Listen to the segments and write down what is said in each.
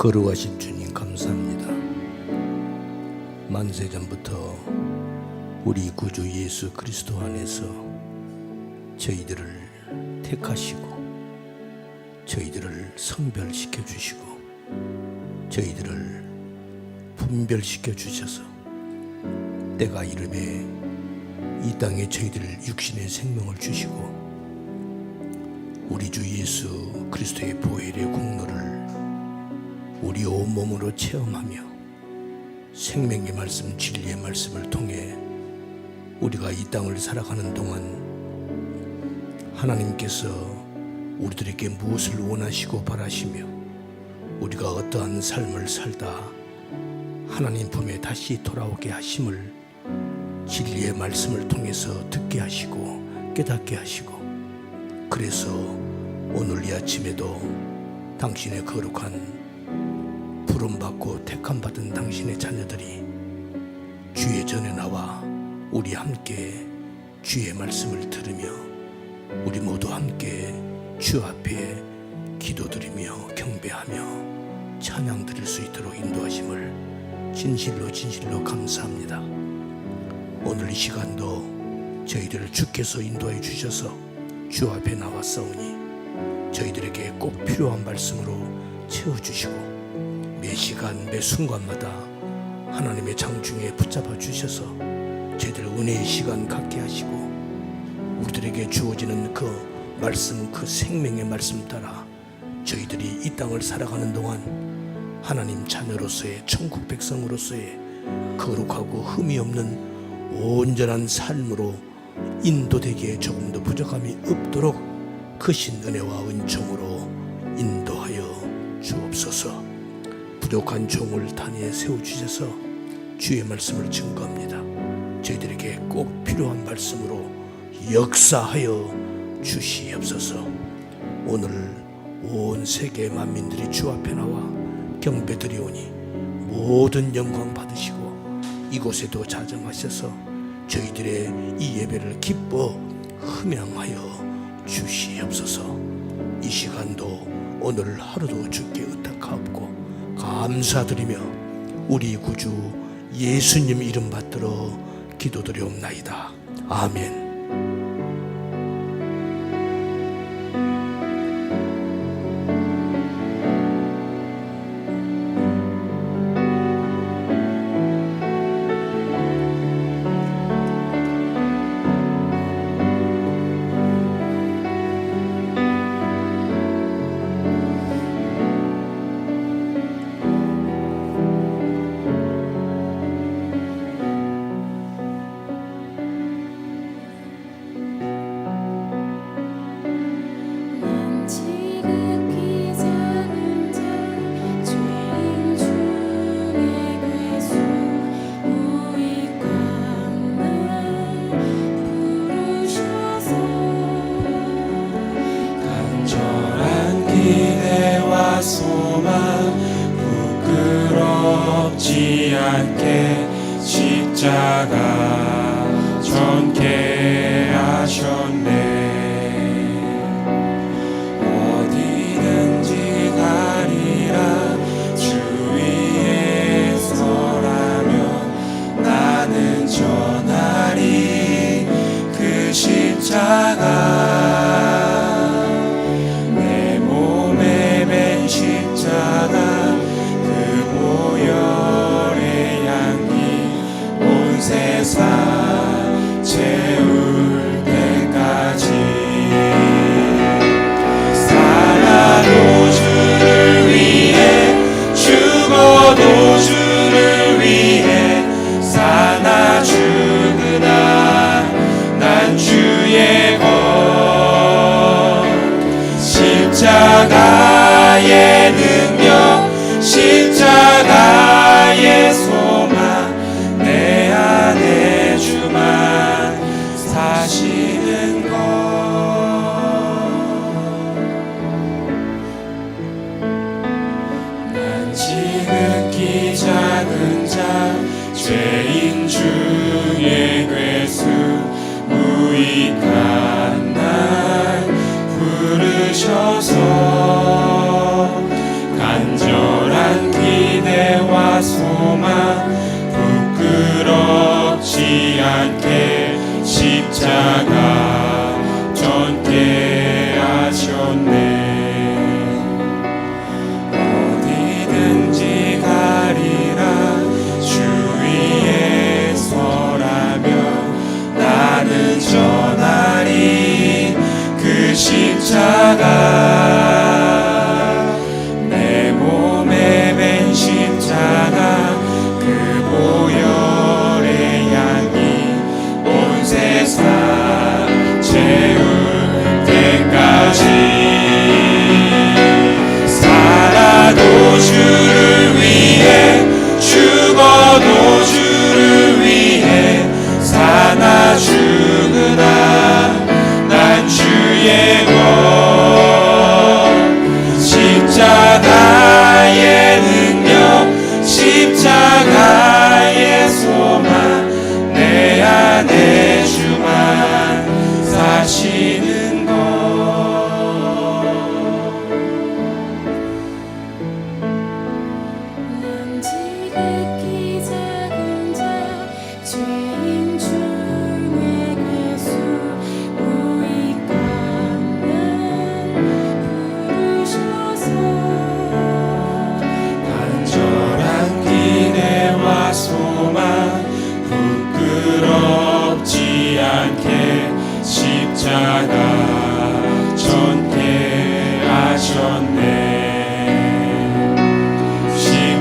거룩하신 주님 감사합니다. 만세전부터 우리 구주 예수 그리스도 안에서 저희들을 택하시고 저희들을 성별시켜 주시고 저희들을 분별시켜 주셔서 때가 이르매 이 땅에 저희들 육신의 생명을 주시고 우리 주 예수 그리스도의 보혈의 공로를 우리 온몸으로 체험하며 생명의 말씀, 진리의 말씀을 통해 우리가 이 땅을 살아가는 동안 하나님께서 우리들에게 무엇을 원하시고 바라시며 우리가 어떠한 삶을 살다 하나님 품에 다시 돌아오게 하심을 진리의 말씀을 통해서 듣게 하시고 깨닫게 하시고, 그래서 오늘 이 아침에도 당신의 거룩한 부름받고 택함받은 당신의 자녀들이 주의 전에 나와 우리 함께 주의 말씀을 들으며 우리 모두 함께 주 앞에 기도드리며 경배하며 찬양 드릴 수 있도록 인도하심을 진실로 감사합니다. 오늘 이 시간도 저희들을 주께서 인도해 주셔서 주 앞에 나왔사오니 저희들에게 꼭 필요한 말씀으로 채워주시고 매 시간 매 순간마다 하나님의 장중에 붙잡아 주셔서 저희들 은혜의 시간 갖게 하시고 우리들에게 주어지는 그 말씀, 그 생명의 말씀 따라 저희들이 이 땅을 살아가는 동안 하나님 자녀로서의 천국 백성으로서의 거룩하고 흠이 없는 온전한 삶으로 인도되기에 조금도 부족함이 없도록 크신 은혜와 은총으로 인도하여 주옵소서. 부족한 종을 단위에 세워주셔서 주의 말씀을 증거합니다. 저희들에게 꼭 필요한 말씀으로 역사하여 주시옵소서. 오늘 온 세계 만민들이 주 앞에 나와 경배드리오니 모든 영광 받으시고 이곳에도 자정하셔서 저희들의 이 예배를 기뻐 흠양하여 주시옵소서. 이 시간도 오늘 하루도 주께 의탁하옵고 감사드리며 우리 구주 예수님 이름 받들어 기도드리옵나이다. 아멘. 소망 부끄럽지 않게 십자가 전케 하셨네. 어디든지 가리라 주 위에 서라면 나는 전하리 그 십자가. 십자가 그 보혈의 향기 온 세상 채울 때까지 살아도 주를 위해 죽어도 주를 위해 사나 죽으나 난 주의 것 십자가의 능력 십자가의 소망 내 안에 주만 사시는 것. 난 지극히 작은 자 죄인 중에 괴수 무익한 날 부르셔서 간절한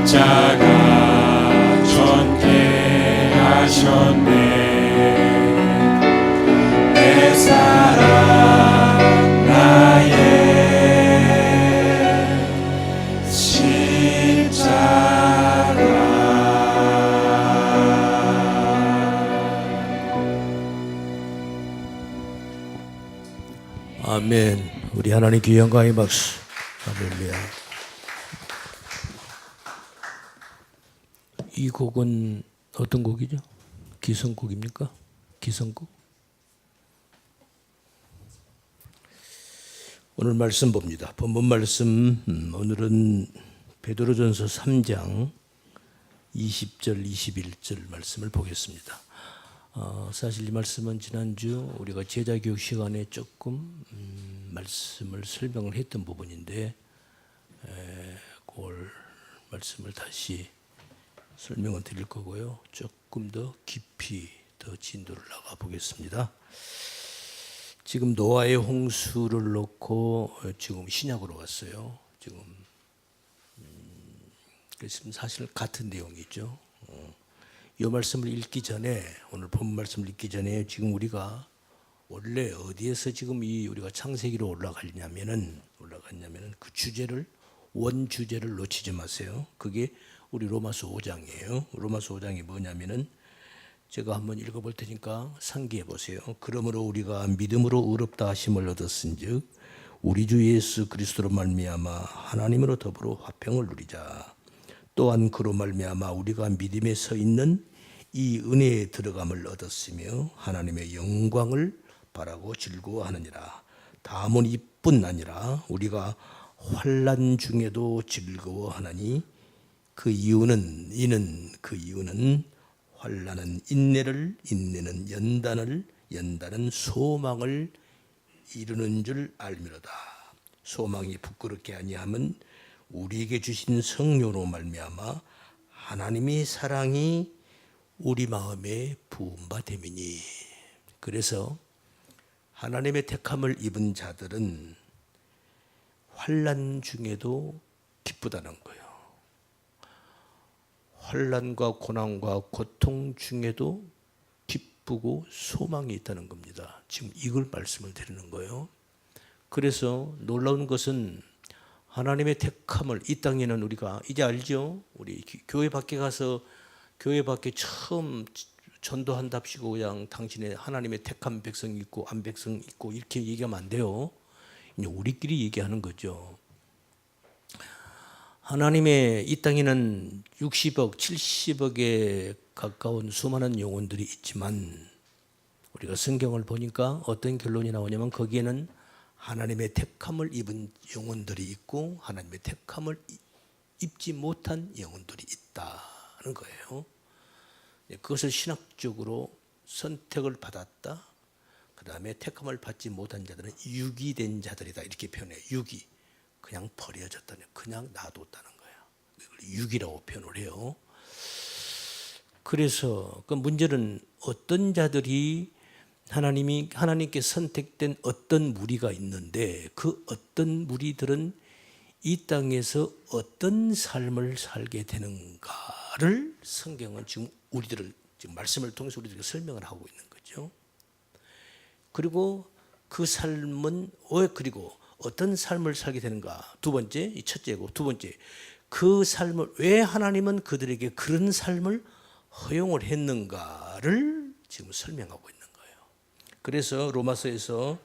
십자가 전개하셨네. 내 사랑 나의 십자가. 아멘. 우리 하나님께 영광의 박수. 할렐루야. 이 곡은 어떤 곡이죠? 기성곡입니까? 기성곡? 오늘 말씀 봅니다. 본문 말씀 오늘은 베드로전서 3장 20절 21절 말씀을 보겠습니다. 사실 이 말씀은 지난주 우리가 제자교육 시간에 조금 말씀을 설명을 했던 부분인데 그걸 말씀을 다시 설명을 드릴 거고요. 조금 더 깊이 더 진도를 나가 보겠습니다. 지금 노아의 홍수를 놓고 지금 신약으로 왔어요. 지금 그래서 사실 같은 내용이죠. 이 말씀을 읽기 전에, 오늘 본 말씀을 읽기 전에 지금 우리가 원래 어디에서 지금 우리가 창세기로 올라갔냐면은 그 주제를, 원 주제를 놓치지 마세요. 그게 우리 로마서 5장이에요. 로마서 5장이 뭐냐면은 제가 한번 읽어볼 테니까 상기해 보세요. 그러므로 우리가 믿음으로 의롭다 하심을 얻었은즉 우리 주 예수 그리스도로 말미암아 하나님으로 더불어 화평을 누리자. 또한 그로 말미암아 우리가 믿음에 서 있는 이 은혜에 들어감을 얻었으며 하나님의 영광을 바라고 즐거워하느니라. 다음은 이뿐 아니라 우리가 환난 중에도 즐거워하나니 그 이유는 환난은 인내를, 인내는 연단을, 연단은 소망을 이루는 줄 알미로다. 소망이 부끄럽게 아니함은 우리에게 주신 성령으로 말미암아 하나님의 사랑이 우리 마음에 부은 바 됨이니. 그래서 하나님의 택함을 입은 자들은 환난 중에도 기쁘다는 거예요. 환난과 고난과 고통 중에도 기쁘고 소망이 있다는 겁니다. 지금 이걸 말씀을 드리는 거예요. 그래서 놀라운 것은 하나님의 택함을, 이 땅에는 우리가 이제 알죠? 우리 교회 밖에 가서 교회 밖에 처음 전도한답시고 그냥 당신의 하나님의 택한 백성이 있고 안 백성이 있고 이렇게 얘기하면 안 돼요. 이제 우리끼리 얘기하는 거죠. 하나님의 이 땅에는 60억, 70억에 가까운 수많은 영혼들이 있지만 우리가 성경을 보니까 어떤 결론이 나오냐면 거기에는 하나님의 택함을 입은 영혼들이 있고 하나님의 택함을 입지 못한 영혼들이 있다는 거예요. 그것을 신학적으로 선택을 받았다. 그 다음에 택함을 받지 못한 자들은 유기된 자들이다. 이렇게 표현해요. 유기. 그냥 버려졌다는, 그냥 놔뒀다는 거예요. 이걸 유기라고 표현을 해요. 그래서 그 문제는 어떤 자들이 하나님께 선택된 어떤 무리가 있는데 그 어떤 무리들은 이 땅에서 어떤 삶을 살게 되는가를 성경은 지금 우리들을 지금 말씀을 통해서 우리들에게 설명을 하고 있는 거죠. 그리고 그 삶은 그리고 어떤 삶을 살게 되는가? 두 번째, 이 첫째고 두 번째, 그 삶을 왜 하나님은 그들에게 그런 삶을 허용을 했는가를 지금 설명하고 있는 거예요. 그래서 로마서에서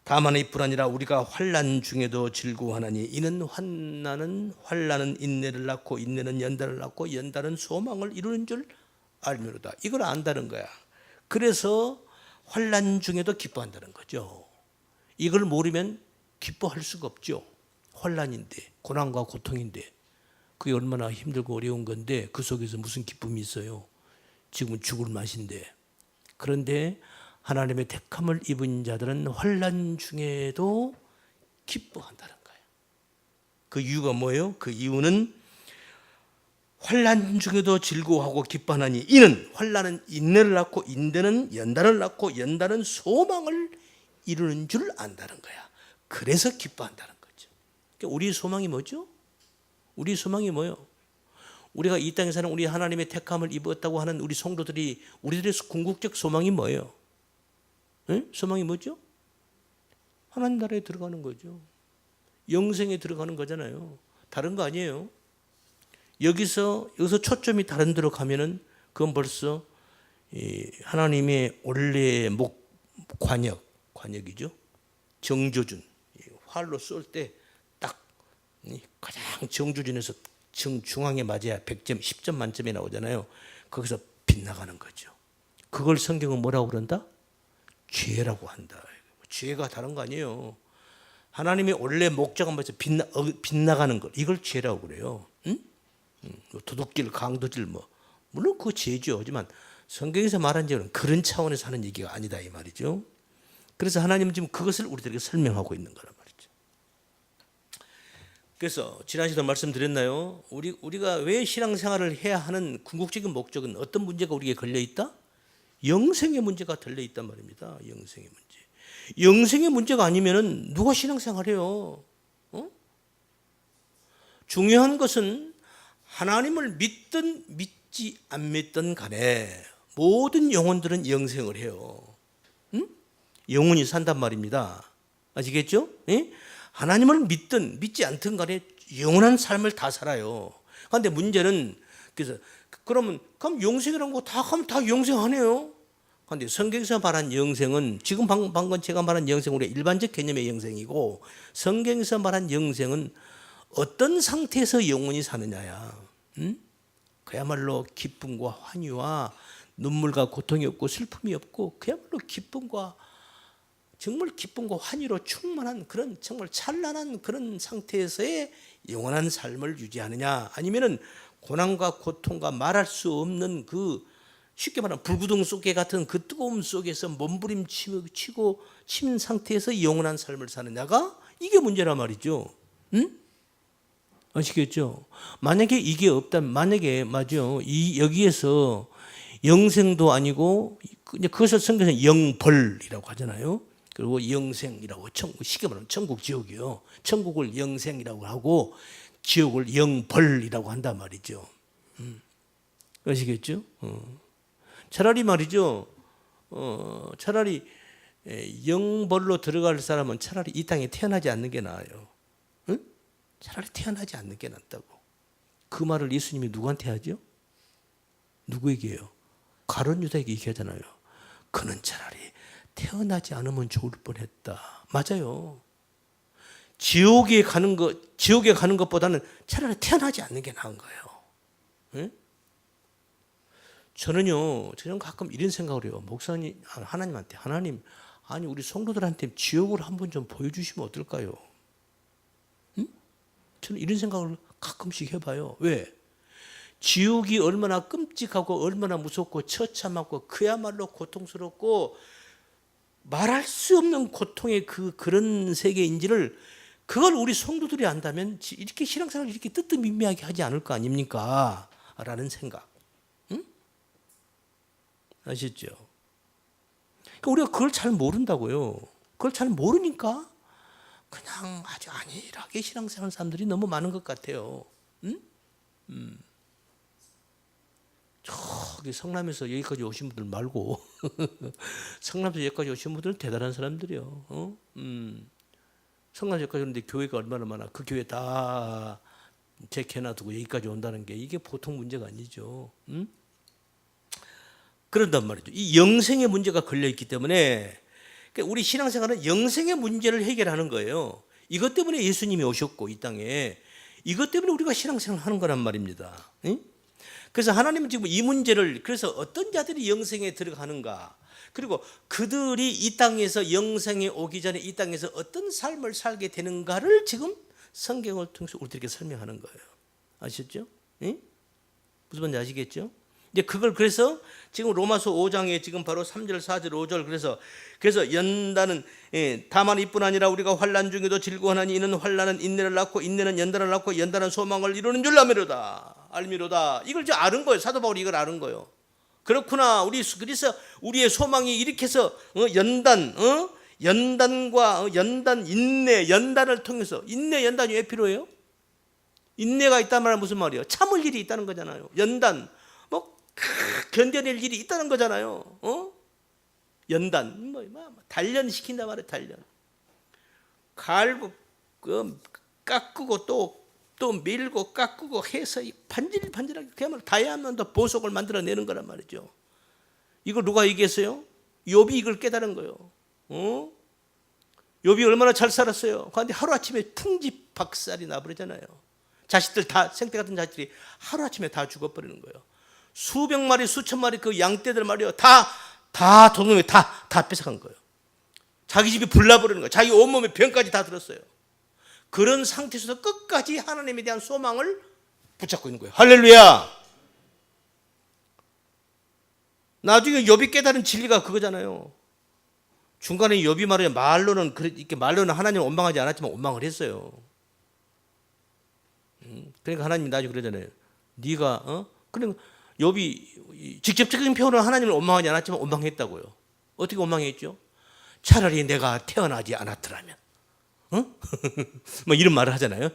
다만 이뿐 아니라 우리가 환난 중에도 즐거워하나니 이는 환난은 인내를 낳고 인내는 연단을 낳고 연단은 소망을 이루는 줄 알미로다. 이걸 안다는 거야. 그래서 환난 중에도 기뻐한다는 거죠. 이걸 모르면 기뻐할 수가 없죠. 환난인데, 고난과 고통인데 그게 얼마나 힘들고 어려운 건데 그 속에서 무슨 기쁨이 있어요. 지금은 죽을 맛인데. 그런데 하나님의 택함을 입은 자들은 환난 중에도 기뻐한다는 거예요. 그 이유가 뭐예요? 그 이유는 환난 중에도 즐거워하고 기뻐하나니 이는 환난은 인내를 낳고 인내는 연단을 낳고 연단은 소망을 이루는 줄 안다는 거야. 그래서 기뻐한다는 거죠. 그러니까 우리의 소망이 뭐죠? 우리 소망이 뭐예요? 우리가 이 땅에 사는 우리 하나님의 택함을 입었다고 하는 우리 성도들이 우리들의 궁극적 소망이 뭐예요? 에? 소망이 뭐죠? 하나님 나라에 들어가는 거죠. 영생에 들어가는 거잖아요. 다른 거 아니에요. 여기서 초점이 다른 데로 가면은 그건 벌써 하나님의 원래의 관역이죠. 정조준. 활로 쏠 때 딱 가장 정조준에서 중앙에 맞아야 100점, 10점 만점이 나오잖아요. 거기서 빗나가는 거죠. 그걸 성경은 뭐라고 그런다? 죄라고 한다. 죄가 다른 거 아니에요. 하나님의 원래 목적은 뭐죠? 빗나가는 것. 이걸 죄라고 그래요. 응? 도둑질, 강도질 물론 그거 죄죠. 하지만 성경에서 말한 죄는 그런 차원에서 하는 얘기가 아니다 이 말이죠. 그래서 하나님은 지금 그것을 우리들에게 설명하고 있는 거란 말이죠. 그래서 지난 시간에 말씀드렸나요? 우리가 왜 신앙생활을 해야 하는 궁극적인 목적은 어떤 문제가 우리에게 걸려 있다? 영생의 문제가 들려 있단 말입니다. 영생의 문제. 영생의 문제가 아니면은 누가 신앙생활해요? 중요한 것은 하나님을 믿든 믿지 안 믿든 간에 모든 영혼들은 영생을 해요. 영혼이 산단 말입니다. 아시겠죠? 예? 하나님을 믿든 믿지 않든 간에 영원한 삶을 다 살아요. 그런데 문제는 그럼 영생이라는 거 다 하면 다 영생하네요. 그런데 성경에서 말한 영생은 지금 방금 제가 말한 영생은 우리 일반적 개념의 영생이고 성경에서 말한 영생은 어떤 상태에서 영원히 사느냐야. 그야말로 기쁨과 환희와 눈물과 고통이 없고 슬픔이 없고 그야말로 정말 기쁨과 환희로 충만한 그런 정말 찬란한 그런 상태에서의 영원한 삶을 유지하느냐 아니면은 고난과 고통과 말할 수 없는 쉽게 말하면 불구덩 속에 같은 그 뜨거움 속에서 몸부림치고 치는 상태에서 영원한 삶을 사느냐가 이게 문제란 말이죠. 아시겠죠? 만약에 이게 없다면 만약에 여기에서 영생도 아니고 그것을 성경에서 영벌이라고 하잖아요. 그리고 영생이라고 쉽게 말하면 천국 지옥이요. 천국을 영생이라고 하고 지옥을 영벌이라고 한단 말이죠. 아시겠죠? 차라리 말이죠. 차라리 영벌로 들어갈 사람은 차라리 이 땅에 태어나지 않는 게 나아요. 응? 차라리 태어나지 않는 게 낫다고. 그 말을 예수님이 누구한테 하죠? 누구에게 해요? 가룟 유다에게 얘기하잖아요. 그는 차라리 태어나지 않으면 좋을 뻔했다. 맞아요. 지옥에 가는 것보다는 차라리 태어나지 않는 게 나은 거예요. 네? 저는 가끔 이런 생각을 해요. 목사님, 하나님한테 아니 우리 성도들한테 지옥을 한번 좀 보여주시면 어떨까요? 저는 이런 생각을 가끔씩 해봐요. 왜? 지옥이 얼마나 끔찍하고 얼마나 무섭고 처참하고 그야말로 고통스럽고 말할 수 없는 고통의 그런 세계인지를 그걸 우리 성도들이 안다면 이렇게 신앙생활을 이렇게 뜨뜻미미하게 하지 않을 거 아닙니까? 라는 생각. 응? 아시죠? 그러니까 우리가 그걸 잘 모른다고요. 그걸 잘 모르니까 그냥 아주 안일하게 신앙생활 사람들이 너무 많은 것 같아요. 응? 저기 성남에서 여기까지 오신 분들 말고 성남에서 여기까지 오신 분들은 대단한 사람들이요. 성남에서 여기까지 오는데 교회가 얼마나 많아. 그 교회 다 제켜놔두고 여기까지 온다는 게 이게 보통 문제가 아니죠. 그런단 말이죠. 이 영생의 문제가 걸려있기 때문에 우리 신앙생활은 영생의 문제를 해결하는 거예요. 이것 때문에 예수님이 오셨고 이 땅에 이것 때문에 우리가 신앙생활을 하는 거란 말입니다. 그래서 하나님은 지금 이 문제를 그래서 어떤 자들이 영생에 들어가는가 그리고 그들이 이 땅에서 영생에 오기 전에 이 땅에서 어떤 삶을 살게 되는가를 지금 성경을 통해서 우리들에게 설명하는 거예요. 아시죠? 무슨 말인지 아시겠죠? 이제 그걸 그래서 지금 로마서 5장에 지금 바로 3절, 4절, 5절 그래서 연단은 다만 이뿐 아니라 우리가 환난 중에도 즐거워하니 이는 환난은 인내를 낳고 인내는 연단을 낳고 연단은 소망을 이루는 줄 알미로다. 이걸 이제 아는 거예요. 사도 바울이 이걸 아는 거예요. 그렇구나. 그래서 우리의 소망이 이렇게 해서 연단과 연단 인내 연단을 통해서 인내 연단이 왜 필요해요? 인내가 있단 말은 무슨 말이에요? 참을 일이 있다는 거잖아요. 연단, 견뎌낼 일이 있다는 거잖아요. 연단, 단련시킨단 말이에요. 단련. 갈고 깎고 또 밀고 깎고 해서 반질반질하게 그야말로 다이아몬드 보석을 만들어내는 거란 말이죠. 이걸 누가 얘기했어요? 욥이 이걸 깨달은 거예요. 욥이 얼마나 잘 살았어요. 그런데 하루아침에 풍지박살이 나버리잖아요. 자식들 다, 생태 같은 자식들이 하루아침에 다 죽어버리는 거예요. 수백 마리 수천 마리 그 양떼들 말이에요. 다 도둑놈이 다 뺏어간 거예요. 자기 집이 불나버리는 거예요. 자기 온몸에 병까지 다 들었어요. 그런 상태에서도 끝까지 하나님에 대한 소망을 붙잡고 있는 거예요. 할렐루야. 나중에 욥이 깨달은 진리가 그거잖아요. 중간에 욥이 말이에요. 말로는 하나님을 원망하지 않았지만 원망을 했어요. 그러니까 하나님이 나중에 그러잖아요. 네가 그러니까 욥이 직접적인 표현으로 하나님을 원망하지 않았지만 원망했다고요. 어떻게 원망했죠? 차라리 내가 태어나지 않았더라면, 뭐 이런 말을 하잖아요.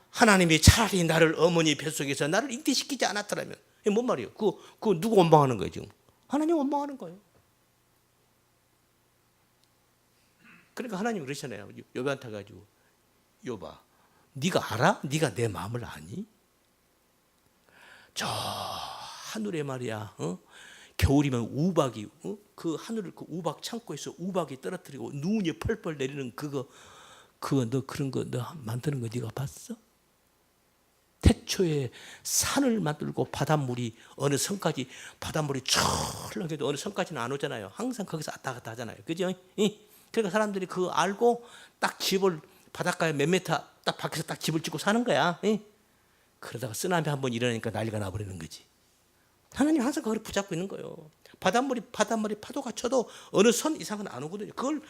하나님이 차라리 나를 어머니 뱃속에서 나를 잉태시키지 않았더라면. 뭔 말이에요? 그거 누구 원망하는 거예요 지금? 하나님 원망하는 거예요. 그러니까 하나님 그러시잖아요. 욥한테 가지고 욥아, 네가 알아? 네가 내 마음을 아니? 저 하늘에 말이야. 겨울이면 우박이 그 하늘을 그 우박 창고에서 우박이 떨어뜨리고 눈이 펄펄 내리는 그거 너 그런 거 너 만드는 거 네가 봤어? 태초에 산을 만들고 바닷물이 어느 선까지 바닷물이 철렁해도 어느 선까지는 안 오잖아요. 항상 거기서 왔다 갔다 하잖아요. 그죠? 그러니까 사람들이 그거 알고 딱 집을 바닷가에 몇 미터 딱 밖에서 딱 집을 짓고 사는 거야. 그러다가 쓰나미 한번 일어나니까 난리가 나버리는 거지. 하나님 항상 그걸 붙잡고 있는 거예요. 바닷물이 파도가 쳐도 어느 선 이상은 안 오거든요. 그걸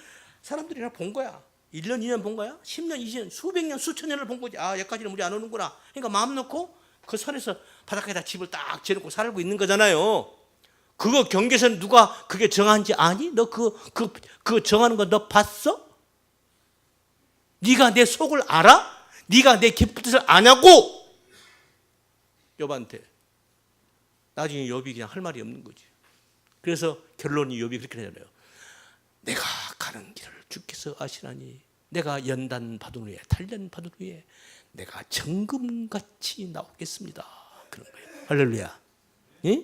사람들이 다 본 거야. 1년, 2년 본 거야? 10년, 20년, 수백 년, 수천 년을 본 거지. 아, 여기까지는 물이 안 오는구나. 그러니까 마음 놓고 그 선에서 바닷가에다 집을 딱 지어놓고 살고 있는 거잖아요. 그거 경계선 누가 그게 정한지 아니? 너 그 정하는 거 너 봤어? 네가 내 속을 알아? 네가 내 깊은 뜻을 아냐고? 욥한테. 나중에 욥이 그냥 할 말이 없는 거지. 그래서 결론이 욥이 그렇게 되잖아요. 내가 가는 길을 주께서 아시나니 내가 연단 받은 후에 단련 받은 후에 내가 정금같이 나오겠습니다. 그런 거예요. 할렐루야. 예?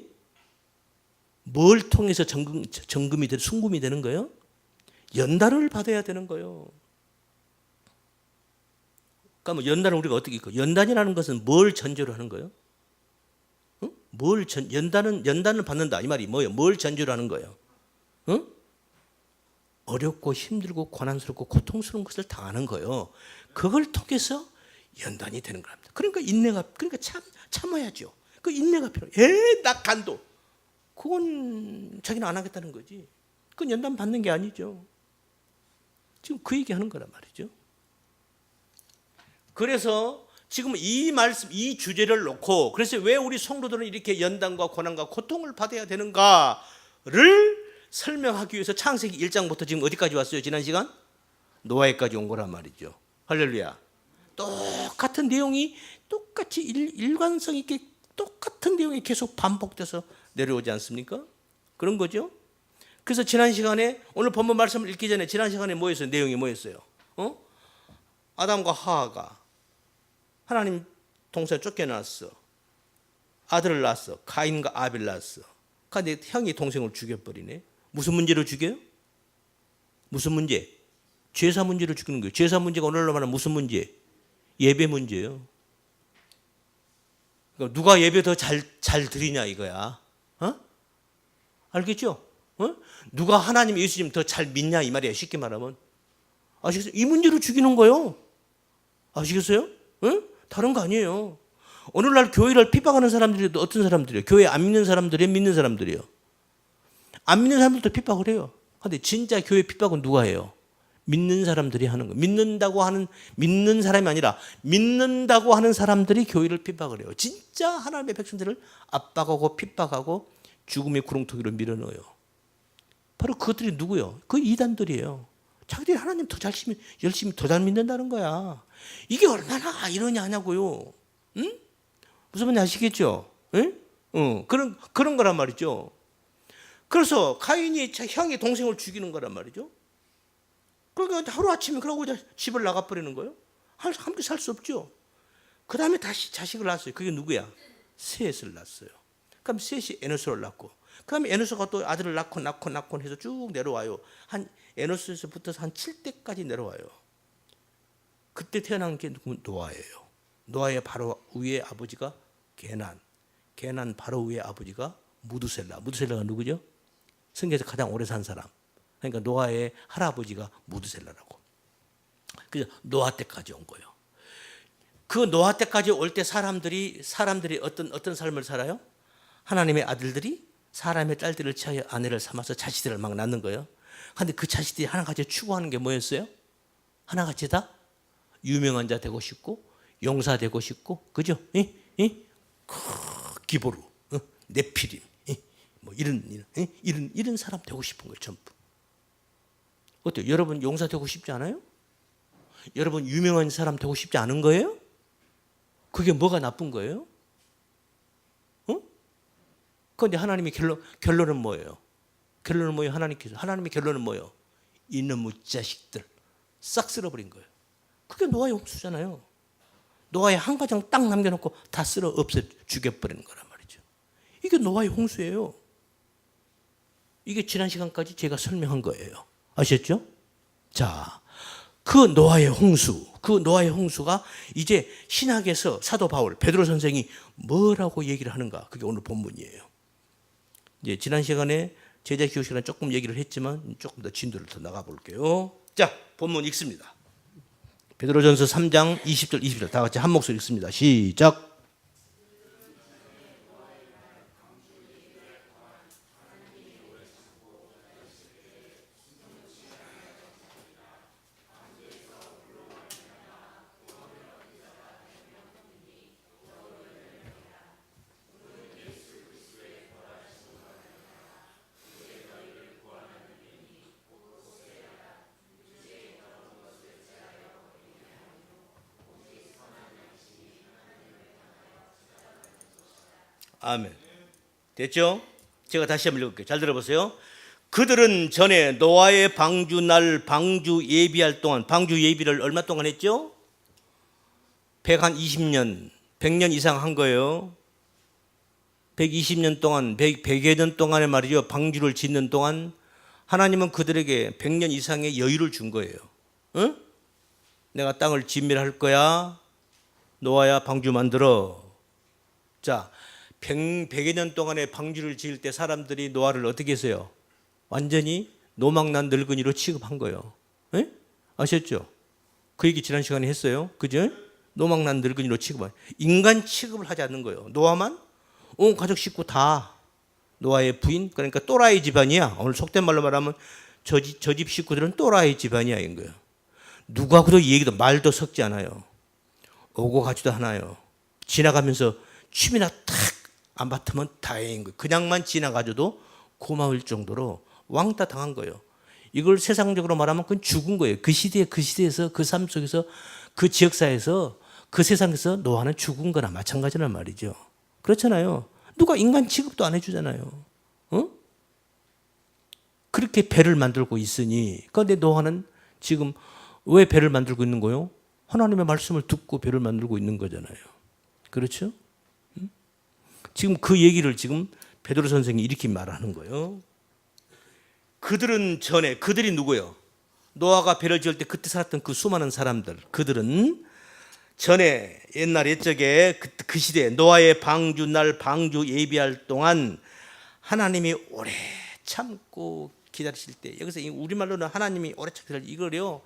뭘 통해서 정금이 되는 순금이 되는 거예요? 연단을 받아야 되는 거예요. 그러니까 뭐 연단을 우리가 어떻게 읽고? 연단이라는 것은 뭘 전제로 하는 거예요? 연단을 받는다 이 말이 뭐예요? 뭘 전제로 하는 거예요? 어렵고 힘들고 고난스럽고 고통스러운 것을 당하는 거예요. 그걸 통해서 연단이 되는 겁니다. 그러니까 참아야죠. 그 인내가 필요해요. 낙간도. 그건 자기는 안 하겠다는 거지. 그건 연단 받는 게 아니죠. 지금 그 얘기하는 거란 말이죠. 그래서 지금 이 말씀, 이 주제를 놓고 그래서 왜 우리 성도들은 이렇게 연단과 고난과 고통을 받아야 되는가를 설명하기 위해서 창세기 1장부터 지금 어디까지 왔어요? 지난 시간? 노아에까지 온 거란 말이죠. 할렐루야. 똑같은 내용이 똑같이 일관성 있게 똑같은 내용이 계속 반복돼서 내려오지 않습니까? 그런 거죠. 그래서 지난 시간에 오늘 본문 말씀을 읽기 전에 지난 시간에 뭐였어요? 내용이 뭐였어요? 아담과 하와가 하나님 동산에 쫓겨났어. 아들을 낳았어. 가인과 아벨 낳았어. 그런데 형이 동생을 죽여버리네. 무슨 문제로 죽여요? 무슨 문제? 제사 문제로 죽이는 거예요. 제사 문제가 오늘로 말하면 무슨 문제? 예배 문제예요. 그러니까 누가 예배 더 잘 드리냐 이거야. 알겠죠? 누가 하나님 예수님 더 잘 믿냐 이 말이야. 쉽게 말하면. 아시겠어요? 이 문제로 죽이는 거예요. 아시겠어요? 다른 거 아니에요. 오늘날 교회를 핍박하는 사람들이 어떤 사람들이에요? 교회 안 믿는 사람들이에요? 믿는 사람들이에요? 안 믿는 사람들도 핍박을 해요. 그런데 진짜 교회 핍박은 누가 해요? 믿는 사람들이 하는 거예요. 믿는 사람이 아니라 믿는다고 하는 사람들이 교회를 핍박을 해요. 진짜 하나님의 백성들을 압박하고 핍박하고 죽음의 구렁텅이로 밀어넣어요. 바로 그것들이 누구예요? 그 이단들이에요. 자기들이 하나님 더 열심히 더 잘 믿는다는 거야. 이게 얼마나 이러냐고요. 응? 무슨 말인지 아시겠죠? 응? 그런 거란 말이죠. 그래서 가인이 형의 동생을 죽이는 거란 말이죠. 그러니까 하루아침에 그러고 집을 나가버리는 거예요. 함께 살 수 없죠. 그 다음에 다시 자식을 낳았어요. 그게 누구야? 셋을 낳았어요. 그럼 셋이 에노스를 낳고, 그 다음에 에노스가 또 아들을 낳고 해서 쭉 내려와요. 한 에노스에서 붙어서 한 7대까지 내려와요. 그때 태어난 게 노아예요. 노아의 바로 위에 아버지가 게난 바로 위에 아버지가 무드셀라가 누구죠? 성경에서 가장 오래 산 사람. 그러니까 노아의 할아버지가 무드셀라라고. 그래서 노아 때까지 온 거예요. 그 노아 때까지 올 때 사람들이 어떤 삶을 살아요? 하나님의 아들들이 사람의 딸들을 취하여 아내를 삼아서 자식들을 막 낳는 거예요. 그런데 그 자식들이 하나같이 추구하는 게 뭐였어요? 하나같이 다 유명한 자 되고 싶고 용사 되고 싶고, 그죠? 기보루, 네피림, 뭐 이런 사람 되고 싶은 거예요, 전부. 어때요? 여러분 용사 되고 싶지 않아요? 여러분 유명한 사람 되고 싶지 않은 거예요? 그게 뭐가 나쁜 거예요? 그런데 하나님의 결론은 뭐예요? 하나님의 결론은 뭐예요? 이놈의 자식들 싹 쓸어버린 거예요. 그게 노아의 홍수잖아요. 노아의 한 가정 딱 남겨놓고 다 쓸어 없애 죽여버리는 거란 말이죠. 이게 노아의 홍수예요. 이게 지난 시간까지 제가 설명한 거예요. 아셨죠? 자, 그 노아의 홍수가 이제 신학에서 사도 바울, 베드로 선생이 뭐라고 얘기를 하는가? 그게 오늘 본문이에요. 이제 지난 시간에 제자 교육 시간에 조금 얘기를 했지만 조금 더 진도를 더 나가 볼게요. 자, 본문 읽습니다. 베드로전서 3장 20절 21절 다 같이 한 목소리 읽습니다. 시작. 아멘. 됐죠? 제가 다시 한번 읽을게요. 잘 들어보세요. 그들은 전에 노아의 방주날 방주 예비할 동안, 방주 예비를 얼마 동안 했죠? 120년, 100년 이상 한 거예요. 120년 동안, 100여 년 동안에 말이죠. 방주를 짓는 동안 하나님은 그들에게 100년 이상의 여유를 준 거예요. 응? 내가 땅을 진멸할 거야. 노아야 방주 만들어. 자, 100여 년 동안의 방주를 지을 때 사람들이 노아를 어떻게 했어요? 완전히 노망난 늙은이로 취급한 거예요. 에? 아셨죠? 그 얘기 지난 시간에 했어요. 그죠? 노망난 늙은이로 취급한, 인간 취급을 하지 않는 거예요. 노아만 온 가족 식구 다 노아의 부인, 그러니까 또라이 집안이야. 오늘 속된 말로 말하면 저 집 식구들은 또라이 집안이야 인 거예요. 누가 그래도 얘기도 말도 섞지 않아요. 오고 가지도 않아요. 지나가면서 춤이나 탁 안 받으면 다행인 거예요. 그냥만 지나가줘도 고마울 정도로 왕따 당한 거예요. 이걸 세상적으로 말하면 그건 죽은 거예요. 그 시대에서 그 삶 속에서 그 지역사회에서 그 세상에서 노아는 죽은 거나 마찬가지란 말이죠. 그렇잖아요. 누가 인간 취급도 안 해주잖아요. 그렇게 배를 만들고 있으니, 그런데 노아는 지금 왜 배를 만들고 있는 거예요? 하나님의 말씀을 듣고 배를 만들고 있는 거잖아요. 그렇죠? 지금 그 얘기를 지금 베드로 선생이 이렇게 말하는 거예요. 그들이 누구예요? 노아가 배를 지을 때 그때 살았던 그 수많은 사람들, 그들은 전에 옛날 옛적에 그 시대에 노아의 방주날 방주 예비할 동안 하나님이 오래 참고 기다리실 때, 여기서 우리말로는 하나님이 오래 참고 기다리실 때, 이거요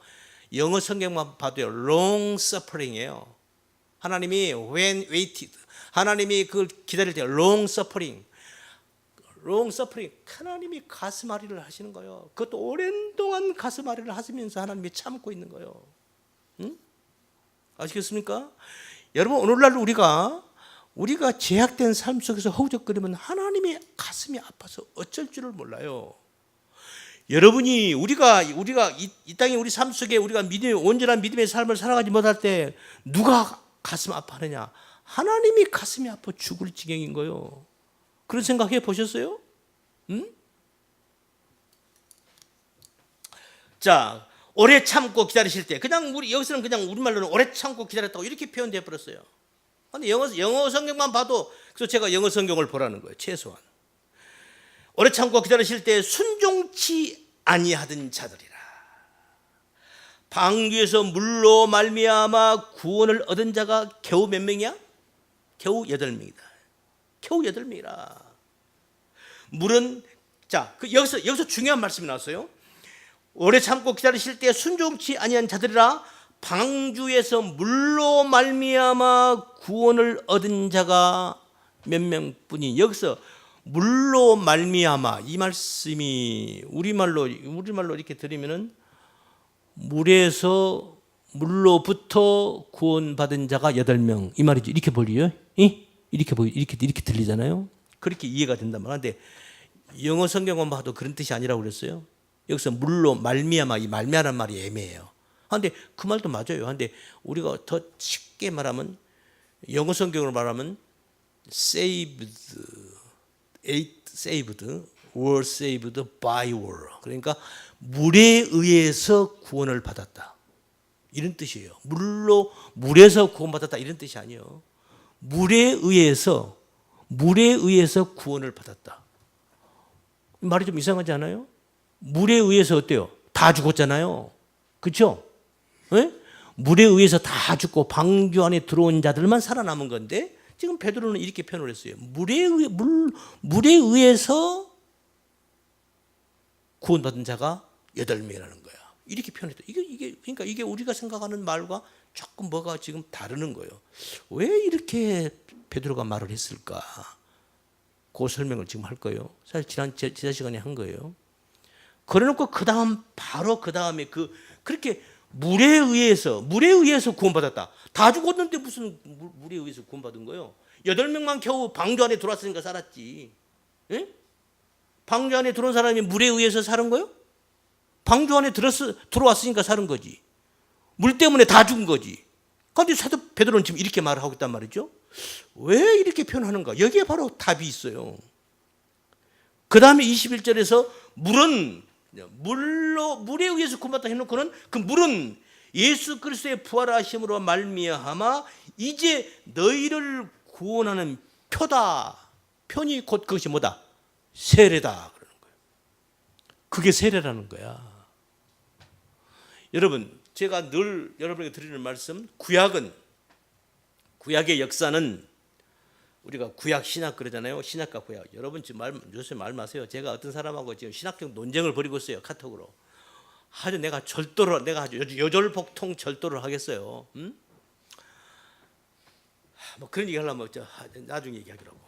영어 성경만 봐도요 long suffering이에요. 하나님이 when waited, 하나님이 그걸 기다릴 때 long suffering, 하나님이 가슴앓이를 하시는 거예요. 그것도 오랜 동안 가슴앓이를 하시면서 하나님이 참고 있는 거예요. 응? 아시겠습니까? 여러분, 오늘날 우리가 제약된 삶 속에서 허우적거리면 하나님의 가슴이 아파서 어쩔 줄을 몰라요. 여러분이 우리가 이 땅에 우리 삶 속에 우리가 온전한 믿음의 삶을 살아가지 못할 때 누가 가슴 아파하느냐? 하나님이 가슴이 아파 죽을 지경인 거예요. 그런 생각해 보셨어요? 응? 자, 오래 참고 기다리실 때 그냥 여기서는 그냥 우리말로는 오래 참고 기다렸다고 이렇게 표현되어 버렸어요. 근데 영어 성경만 봐도 그래서 제가 영어 성경을 보라는 거예요. 최소한. 오래 참고 기다리실 때 순종치 아니하던 자들이라. 방주에서 물로 말미암아 구원을 얻은 자가 겨우 몇 명이야? 겨우 8명이다. 겨우 8명이라. 물은 여기서 중요한 말씀이 나왔어요. 오래 참고 기다리실 때 순종치 아니한 자들이라 방주에서 물로 말미암아 구원을 얻은 자가 몇 명뿐이. 여기서 물로 말미암아 이 말씀이 우리말로 이렇게 드리면은 물로부터 구원받은 자가 8명 이 말이죠. 이렇게 보여요? 이렇게 들리잖아요. 그렇게 이해가 된단 말인데 영어 성경만 봐도 그런 뜻이 아니라고 그랬어요. 여기서 물로 말미암아 이 말미암은 말이 애매해요. 그런데 그 말도 맞아요. 그런데 우리가 더 쉽게 말하면 영어 성경으로 말하면 saved, were saved by were. 그러니까 물에 의해서 구원을 받았다. 이런 뜻이에요. 물에서 구원받았다 이런 뜻이 아니에요. 물에 의해서 구원을 받았다. 말이 좀 이상하지 않아요? 물에 의해서 어때요? 다 죽었잖아요. 그렇죠? 네? 물에 의해서 다 죽고 방주 안에 들어온 자들만 살아남은 건데 지금 베드로는 이렇게 표현을 했어요. 물에 의해서 구원받은 자가 8명이라는 거야. 이렇게 표현했다. 그러니까 이게 우리가 생각하는 말과 조금 뭐가 지금 다르는 거예요. 왜 이렇게 베드로가 말을 했을까? 그 설명을 지금 할 거예요. 사실 지난 시간에 한 거예요. 그래놓고 바로 그 다음에 그렇게 물에 의해서 구원받았다. 다 죽었는데 무슨 물에 의해서 구원받은 거예요? 8명만 겨우 방주 안에 들어왔으니까 살았지. 예? 방주 안에 들어온 사람이 물에 의해서 사는 거예요? 방주 안에 들어왔으니까 사는 거지. 물 때문에 다 죽은 거지. 그런데 사도 베드로는 지금 이렇게 말을 하고 있단 말이죠. 왜 이렇게 표현하는가? 여기에 바로 답이 있어요. 그 다음에 21절에서 물에 의해서 구원받다 해놓고는 그 물은 예수 그리스도의 부활하심으로 말미암아 이제 너희를 구원하는 표다. 표니 곧 그것이 뭐다? 세례다 그러는 거예요. 그게 세례라는 거야. 여러분, 제가 늘 여러분에게 드리는 말씀, 구약의 역사는 우리가 구약 신약 그러잖아요. 신약과 구약. 여러분 지금 요새 말 마세요. 제가 어떤 사람하고 지금 신학적 논쟁을 벌이고 있어요. 카톡으로. 내가 아주 여졸복통 절도를 하겠어요. 뭐 그런 얘기 하려면 나중에 얘기하기로 하고.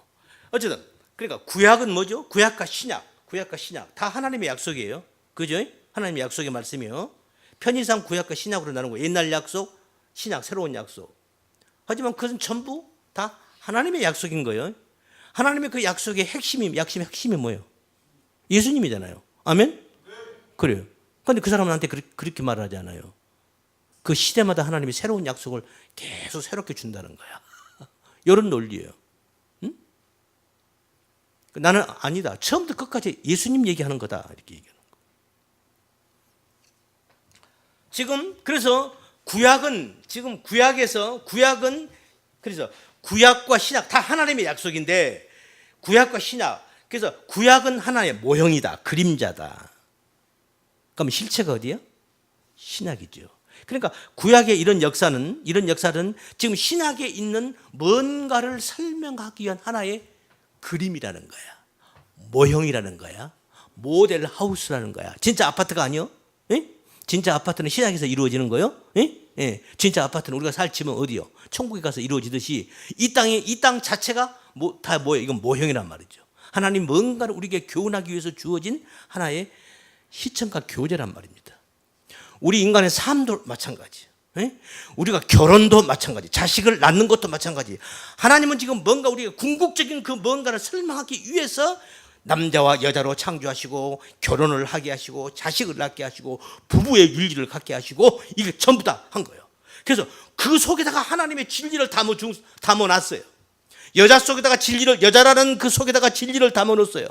어쨌든 그러니까 구약은 뭐죠? 구약과 신약 다 하나님의 약속이에요. 그죠? 하나님의 약속의 말씀이요. 편의상 구약과 신약으로 나누는 거예요. 옛날 약속, 신약, 새로운 약속. 하지만 그것은 전부 다 하나님의 약속인 거예요. 하나님의 그 약속의 핵심이 뭐예요? 예수님이잖아요. 아멘? 그래요. 그런데 그 사람은 나한테 그렇게 말을 하지 않아요. 그 시대마다 하나님이 새로운 약속을 계속 새롭게 준다는 거야. 이런 논리예요. 응? 나는 아니다. 처음부터 끝까지 예수님 얘기하는 거다. 이렇게 얘기하는 거. 지금 그래서 구약은 그래서 구약과 신약 다 하나님의 약속인데 구약과 신약 그래서 구약은 하나의 모형이다. 그림자다. 그럼 실체가 어디야? 신약이죠. 그러니까 구약의 이런 역사는 지금 신약에 있는 뭔가를 설명하기 위한 하나의 그림이라는 거야. 모형이라는 거야. 모델 하우스라는 거야. 진짜 아파트가 아니요? 예? 진짜 아파트는 신약에서 이루어지는 거예요? 예? 예. 진짜 아파트는 우리가 살 집은 어디요? 천국에 가서 이루어지듯이 이 땅 자체가 다 뭐예요? 이건 모형이란 말이죠. 하나님 뭔가를 우리에게 교훈하기 위해서 주어진 하나의 시청과 교제란 말입니다. 우리 인간의 삶도 마찬가지. 예? 우리가 결혼도 마찬가지. 자식을 낳는 것도 마찬가지. 하나님은 지금 뭔가 우리가 궁극적인 그 뭔가를 설명하기 위해서 남자와 여자로 창조하시고 결혼을 하게 하시고 자식을 낳게 하시고 부부의 윤리를 갖게 하시고 이게 전부 다 한 거예요. 그래서 그 속에다가 하나님의 진리를 담아놨어요. 여자 속에다가 진리를, 여자라는 그 속에다가 진리를 담아놓았어요.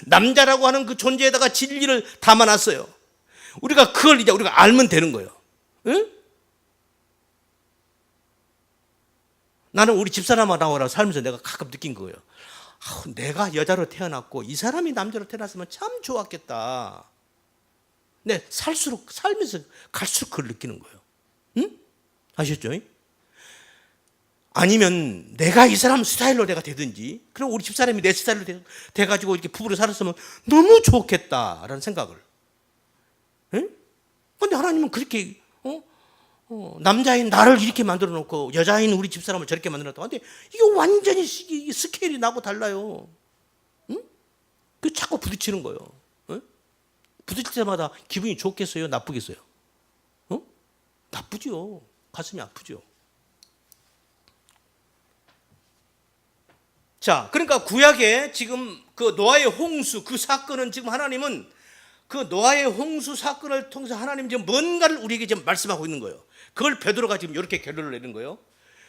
남자라고 하는 그 존재에다가 진리를 담아놨어요. 우리가 그걸 이제 우리가 알면 되는 거예요. 응? 나는 우리 집사람하고 살면서 내가 가끔 느낀 거예요. 내가 여자로 태어났고 이 사람이 남자로 태어났으면 참 좋았겠다. 근데 살면서 갈수록 그걸 느끼는 거예요. 응? 아셨죠? 아니면 내가 이 사람 스타일로 내가 되든지, 그럼 우리 집사람이 내 스타일로 돼가지고 이렇게 부부로 살았으면 너무 좋겠다라는 생각을. 그런데 하나님은 그렇게 남자인 나를 이렇게 만들어 놓고 여자인 우리 집사람을 저렇게 만들어 놨다. 근데 이게 완전히 스케일이 나고 달라요. 응? 그 자꾸 부딪히는 거예요. 응? 부딪힐 때마다 기분이 좋겠어요? 나쁘겠어요? 나쁘죠. 가슴이 아프죠. 자, 그러니까 구약에 지금 그 노아의 홍수 그 사건은 지금 하나님은 그 노아의 홍수 사건을 통해서 하나님 지금 뭔가를 우리에게 지금 말씀하고 있는 거예요. 그걸 베드로가 지금 이렇게 결론을 내는 거예요.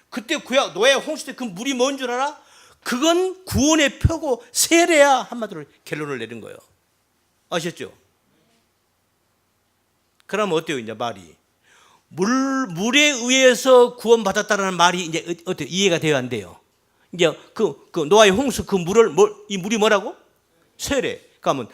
그때 구약 노아의 홍수 때 그 물이 뭔 줄 알아? 그건 구원의 표고 세례야, 한마디로 결론을 내는 거예요. 아셨죠? 그러면 어때요? 이제 말이 물에 의해서 구원받았다는 말이 이제 어때요? 이해가 돼야 안 돼요? 이제 그 노아의 홍수 그 물을 이 물이 뭐라고? 세례. 그러면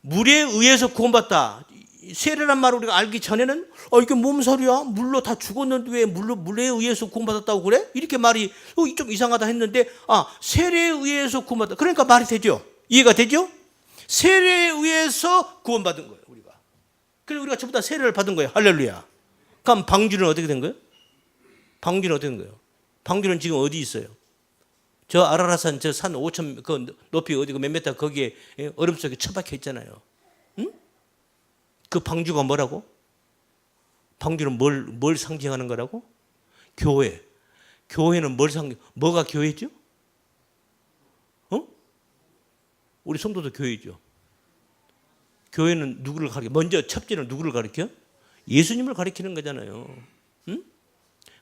물에 의해서 구원받다. 세례란 말을 우리가 알기 전에는 이게 뭔 소리야? 물로 다 죽었는데 왜 물에 의해서 구원받았다고 그래? 이렇게 말이 좀 이상하다 했는데 세례에 의해서 구원받았다. 그러니까 말이 되죠? 이해가 되죠? 세례에 의해서 구원받은 거예요, 우리가. 그래서 우리가 전부 다 세례를 받은 거예요. 할렐루야. 그럼 방주는 어떻게 된 거예요? 방주는 어떻게 된 거예요? 방주는 지금 어디 있어요? 저 아라라산 저 산 5천 그 높이 어디고 몇 미터 거기에 얼음 속에 처박혀 있잖아요. 응? 그 방주가 뭐라고? 방주는 뭘 상징하는 거라고? 교회. 교회는 뭐가 교회죠? 우리 성도도 교회죠. 교회는 누구를 가리켜? 먼저 첫째는 누구를 가리켜? 예수님을 가리키는 거잖아요. 응?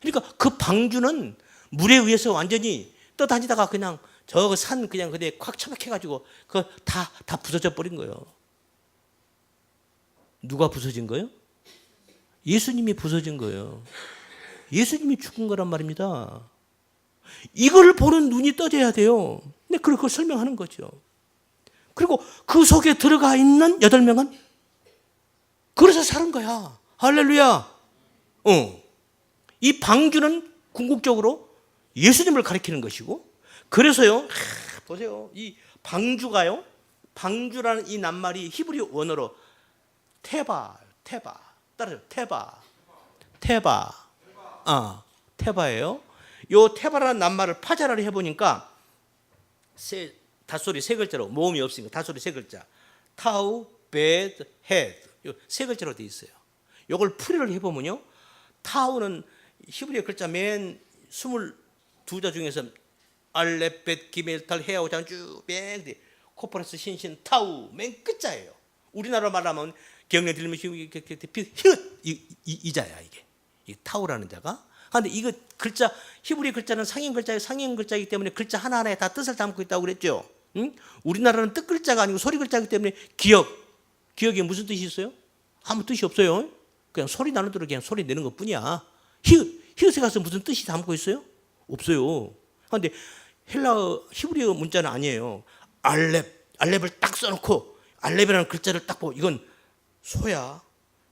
그러니까 그 방주는 물에 의해서 완전히 떠다니다가 그냥 저 산 그냥 그대 콱 처박혀가지고 그 다 부서져 버린 거예요. 누가 부서진 거예요? 예수님이 부서진 거예요. 예수님이 죽은 거란 말입니다. 이걸 보는 눈이 떠져야 돼요. 근데 그걸 설명하는 거죠. 그리고 그 속에 들어가 있는 8명은 그래서 사는 거야. 할렐루야. 이 방주는 궁극적으로 예수님을 가리키는 것이고, 그래서요, 보세요. 이 방주가요, 방주라는 이 낱말이 히브리 원어로 따라서 테바예요. 요 테바라는 낱말을 파자를 해보니까 닷소리 세 글자로, 모음이 없으니까 닷소리 세 글자, 타우, 베드, 헤드, 요 세 글자로 되어 있어요. 요걸 풀이를 해보면요, 타우는 히브리 글자 맨 22자 중에서 알렙, 벳, 기멜, 탈, 헤아우, 장주, 뱅, 코퍼레스, 신신, 타우 맨 끝자예요. 우리나라 말하면 경례 들으면 히읗 이자야 이게 타우라는 자가. 그런데 이거 글자 히브리 글자는 상형 글자이기 때문에 글자 하나하나에 다 뜻을 담고 있다고 그랬죠. 응? 우리나라는 뜻 글자가 아니고 소리 글자이기 때문에 기억에 무슨 뜻이 있어요? 아무 뜻이 없어요. 그냥 소리 나는 대로 그냥 소리 내는 것뿐이야. 히읗에 가서 무슨 뜻이 담고 있어요? 없어요. 그런데 히브리어 문자는 아니에요. 알렙을 딱 써놓고 알렙이라는 글자를 딱 보고 이건 소야,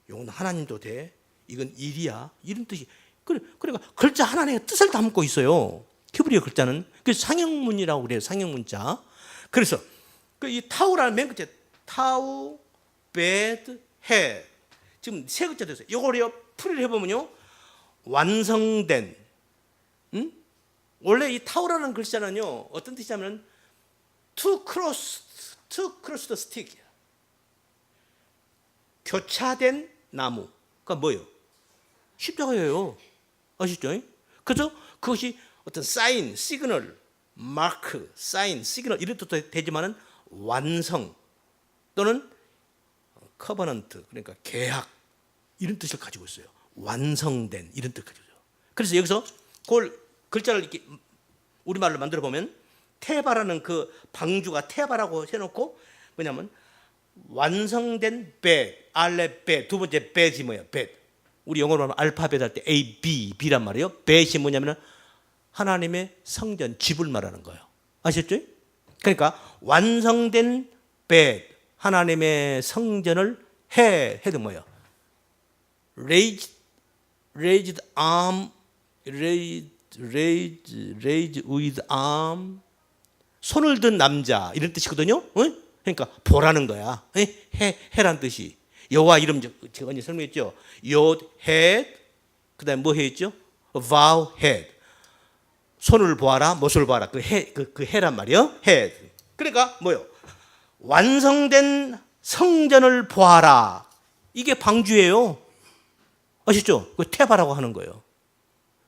이건 하나님도 돼, 이건 일이야, 이런 뜻이. 그러니까 글자 하나에 뜻을 담고 있어요. 히브리어 글자는. 그래서 상형문이라고 그래요. 상형문자. 그래서 이 타우라는 맨 끝에 타우, 베드, 헤, 지금 세 글자 됐어요. 이거를요 풀이를 해보면요, 완성된. 원래 이 타우라는 글자는요 어떤 뜻이냐면 to cross the stick, 교차된 나무. 그러니까 뭐예요? 십자가예요. 아시죠? 그래서 그것이 어떤 사인, 시그널, 마크, 사인, 시그널 이런 뜻도 되지만은 완성 또는 커버넌트, 그러니까 계약, 이런 뜻을 가지고 있어요. 완성된, 이런 뜻을 가지고 있어요. 그래서 여기서 그걸 글자를 이렇게 우리말로 만들어 보면 테바라는 그 방주가 테바라고 해놓고 뭐냐면 완성된 벳, 알렙벳, 두 번째 벳이 뭐예요? 벳. 우리 영어로 하면 알파벳 할 때 A, B, B란 말이에요. 벳이 뭐냐면 하나님의 성전, 집을 말하는 거예요. 아셨죠? 그러니까 완성된 벳, 하나님의 성전을 해도 뭐예요? raised arm, raise with arm, 손을 든 남자, 이런 뜻이거든요. 그러니까 보라는 거야. 해란 뜻이. 여호와 이름 제가 언제 설명했죠. yod, head, 그다음에 뭐 했죠? vow, head. 손을 보아라, 못을 보아라. 그 해란 말이요. head. 그러니까 뭐요? 완성된 성전을 보아라. 이게 방주예요. 아시죠? 그 테바라고 하는 거예요.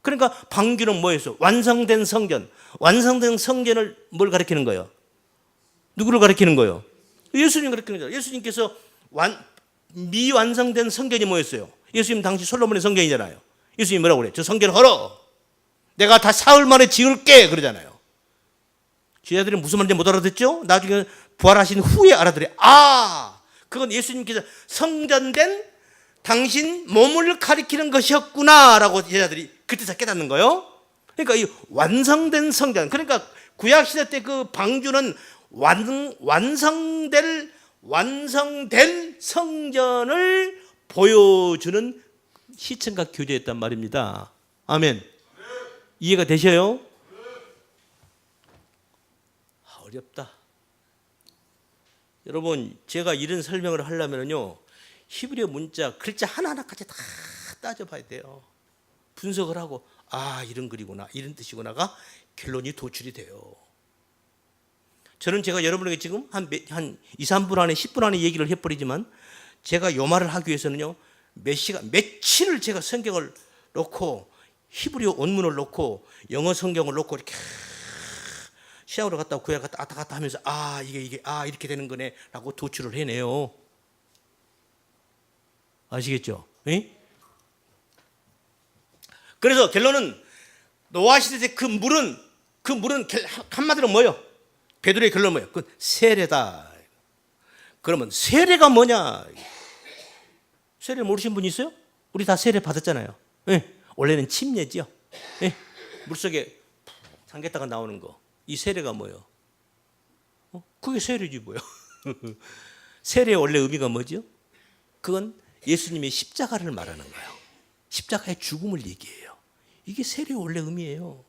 그러니까 방주는 뭐였어? 완성된 성전. 완성된 성전을 뭘 가리키는 거예요? 누구를 가리키는 거예요? 예수님 가리키는 거예요. 예수님께서 미완성된 성전이 뭐였어요? 예수님 당시 솔로몬의 성전이잖아요. 예수님 뭐라고 그래요? 저 성전 헐어. 내가 다 사흘 만에 지을게 그러잖아요. 제자들이 무슨 말인지 못 알아듣죠? 나중에 부활하신 후에 알아들어요. 아, 그건 예수님께서 성전된 당신 몸을 가리키는 것이었구나라고 제자들이 그때서 깨닫는 거예요. 그러니까 이 완성된 성전, 그러니까 구약시대 때 그 방주는 완성된 성전을 보여주는 시청각 교제였단 말입니다. 아멘. 이해가 되셔요? 어렵다. 여러분, 제가 이런 설명을 하려면요, 히브리어 문자 글자 하나하나까지 다 따져봐야 돼요. 분석을 하고, 아, 이런 글이구나, 이런 뜻이구나가 결론이 도출이 돼요. 저는 제가 여러분에게 지금 한 2, 3분 안에 10분 안에 얘기를 해버리지만 제가 요 말을 하기 위해서는요, 며칠을 제가 성경을 놓고 히브리어 원문을 놓고 영어 성경을 놓고 이렇게 시험으로 갔다 구약 갔다 갔다 하면서 이게 이렇게 되는 거네라고 도출을 해내요. 아시겠죠? 에? 그래서 결론은 노아 시대 때 그 물은 한마디로 뭐예요? 베드로의 결론은 뭐예요? 그건 세례다. 그러면 세례가 뭐냐? 세례 모르신 분 있어요? 우리 다 세례 받았잖아요. 예. 원래는 침례지요. 예. 물속에 잠겼다가 나오는 거. 이 세례가 뭐예요? 그게 세례지 뭐예요? 세례의 원래 의미가 뭐죠? 그건 예수님의 십자가를 말하는 거예요. 십자가의 죽음을 얘기해요. 이게 세례의 원래 의미예요.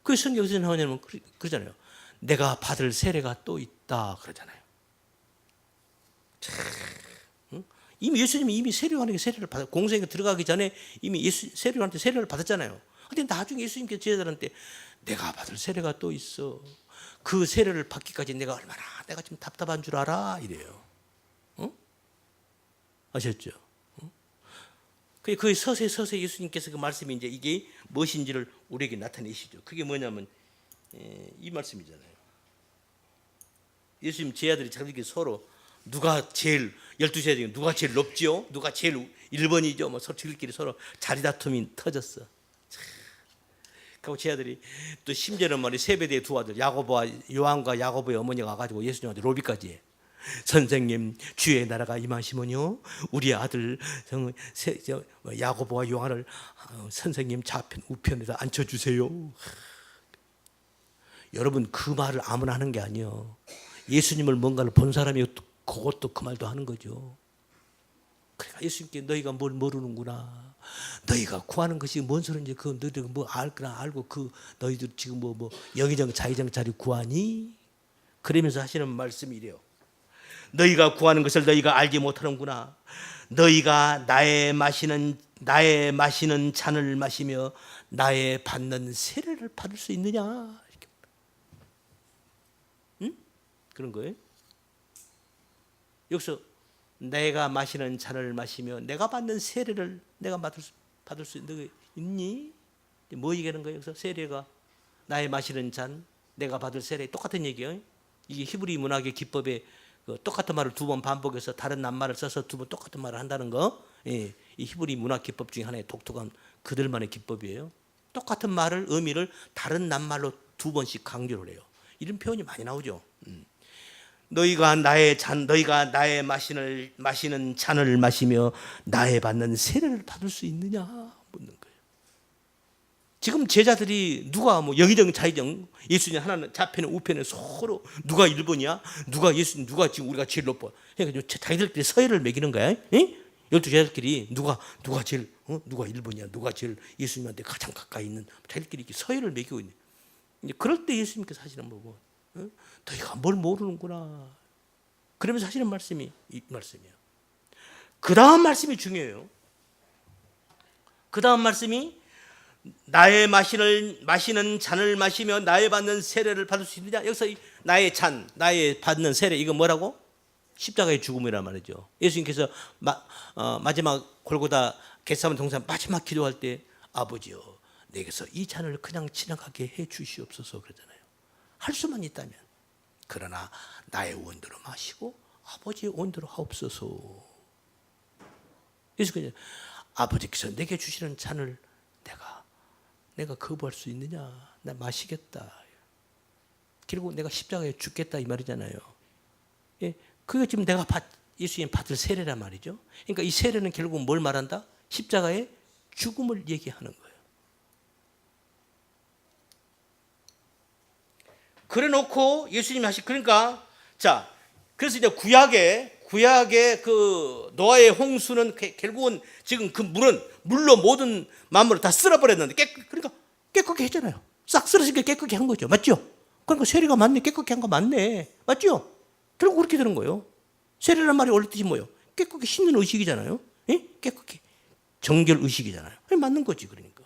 그 성경에서 나오냐면 그러잖아요. 내가 받을 세례가 또 있다 그러잖아요. 이미 예수님이 이미 세례요한에게 세례를 받아 공생에 들어가기 전에 이미 세례요한한테 세례를 받았잖아요. 근데 나중에 예수님께서 제자들한테 내가 받을 세례가 또 있어. 그 세례를 받기까지 내가 좀 답답한 줄 알아 이래요. 아셨죠? 그 서서히 예수님께서 그 말씀이 이제 이게 무엇인지를 우리에게 나타내시죠. 그게 뭐냐면 이 말씀이잖아요. 예수님 제자들이 자기들끼리 서로 누가 제일 12제자 중에 누가 제일 높지요? 누가 제일 1번이죠? 뭐 서로 자기들끼리 서로 자리 다툼이 터졌어. 그리고 제자들이 또 심지어는 말이 세베대의 두 아들 야고보와 요한과 야고보의 어머니가 와가지고 예수님한테 로비까지 해. 선생님, 주의 나라가 임하시면요 우리 아들 야고보와 요한을 선생님 좌편 우편에다 앉혀주세요. 여러분, 그 말을 아무나 하는 게 아니에요. 예수님을 뭔가를 본 사람이 그것도 그 말도 하는 거죠. 그러니까 예수님께 너희가 뭘 모르는구나. 너희가 구하는 것이 뭔 소리인지 그 너희들 뭐 알거나 알고 그 너희들 지금 뭐 영의정 자의정짜리 구하니? 그러면서 하시는 말씀이 이래요. 너희가 구하는 것을 너희가 알지 못하는구나. 너희가 나의 마시는 잔을 마시며 나의 받는 세례를 받을 수 있느냐? 이렇게. 응? 그런 거예요. 여기서 내가 마시는 잔을 마시며 내가 받는 세례를 내가 받을 수 있니? 뭐 얘기하는 거예요? 여기서 세례가 나의 마시는 잔, 내가 받을 세례 똑같은 얘기예요. 이게 히브리 문학의 기법에 그 똑같은 말을 두 번 반복해서 다른 낱말을 써서 두 번 똑같은 말을 한다는 거. 예, 이 히브리 문학 기법 중에 하나의 독특한 그들만의 기법이에요. 똑같은 말을 의미를 다른 낱말로 두 번씩 강조를 해요. 이런 표현이 많이 나오죠. 너희가 나의 마시는 잔을 마시며 나의 받는 세례를 받을 수 있느냐 묻는 거예요. 지금 제자들이 누가 뭐 영의정 자의정 예수님 하나는 좌편에 우편에 서로 누가 1번이야? 누가 예수님 누가 지금 우리가 제일 높아? 그러니까 자기들끼리 서열을 매기는 거야. 12 제자들끼리 누가 제일 누가 1번이야? 누가 제일 예수님한테 가장 가까이 있는 자기들끼리 이렇게 서열을 매기고 있는. 이제 그럴 때 예수님께서 하시는 거고, 너희가 뭘 모르는구나. 그러면서 하시는 말씀이 이 말씀이에요. 그 다음 말씀이 중요해요. 그 다음 말씀이 나의 마시는 잔을 마시며 나의 받는 세례를 받을 수 있느냐. 여기서 나의 잔, 나의 받는 세례, 이거 뭐라고? 십자가의 죽음이란 말이죠. 예수님께서 마지막 골고다 겟세마네 동산 마지막 기도할 때 아버지여 내게서 이 잔을 그냥 지나가게 해 주시옵소서 그러잖아요. 할 수만 있다면. 그러나 나의 원대로 마시고 아버지의 원대로 하옵소서. 예수께서 아버지께서 내게 주시는 잔을 내가 거부할 수 있느냐? 나 마시겠다. 결국 내가 십자가에 죽겠다 이 말이잖아요. 예, 그게 지금 내가 예수님 받을 세례란 말이죠. 그러니까 이 세례는 결국 뭘 말한다? 십자가의 죽음을 얘기하는 거예요. 그래 놓고 예수님이 그러니까 자, 그래서 이제 구약의 그 노아의 홍수는 결국은 지금 그 물로 모든 만물을 다 쓸어버렸는데 그러니까 깨끗게 했잖아요. 싹 쓸어서 깨끗게 한 거죠. 맞죠? 그러니까 세례가 맞네. 깨끗게 한 거 맞네. 맞죠? 결국 그렇게 되는 거예요. 세례란 말이 원래 뜻이 뭐예요? 깨끗게 씻는 의식이잖아요. 예? 깨끗게 정결 의식이잖아요. 맞는 거지 그러니까.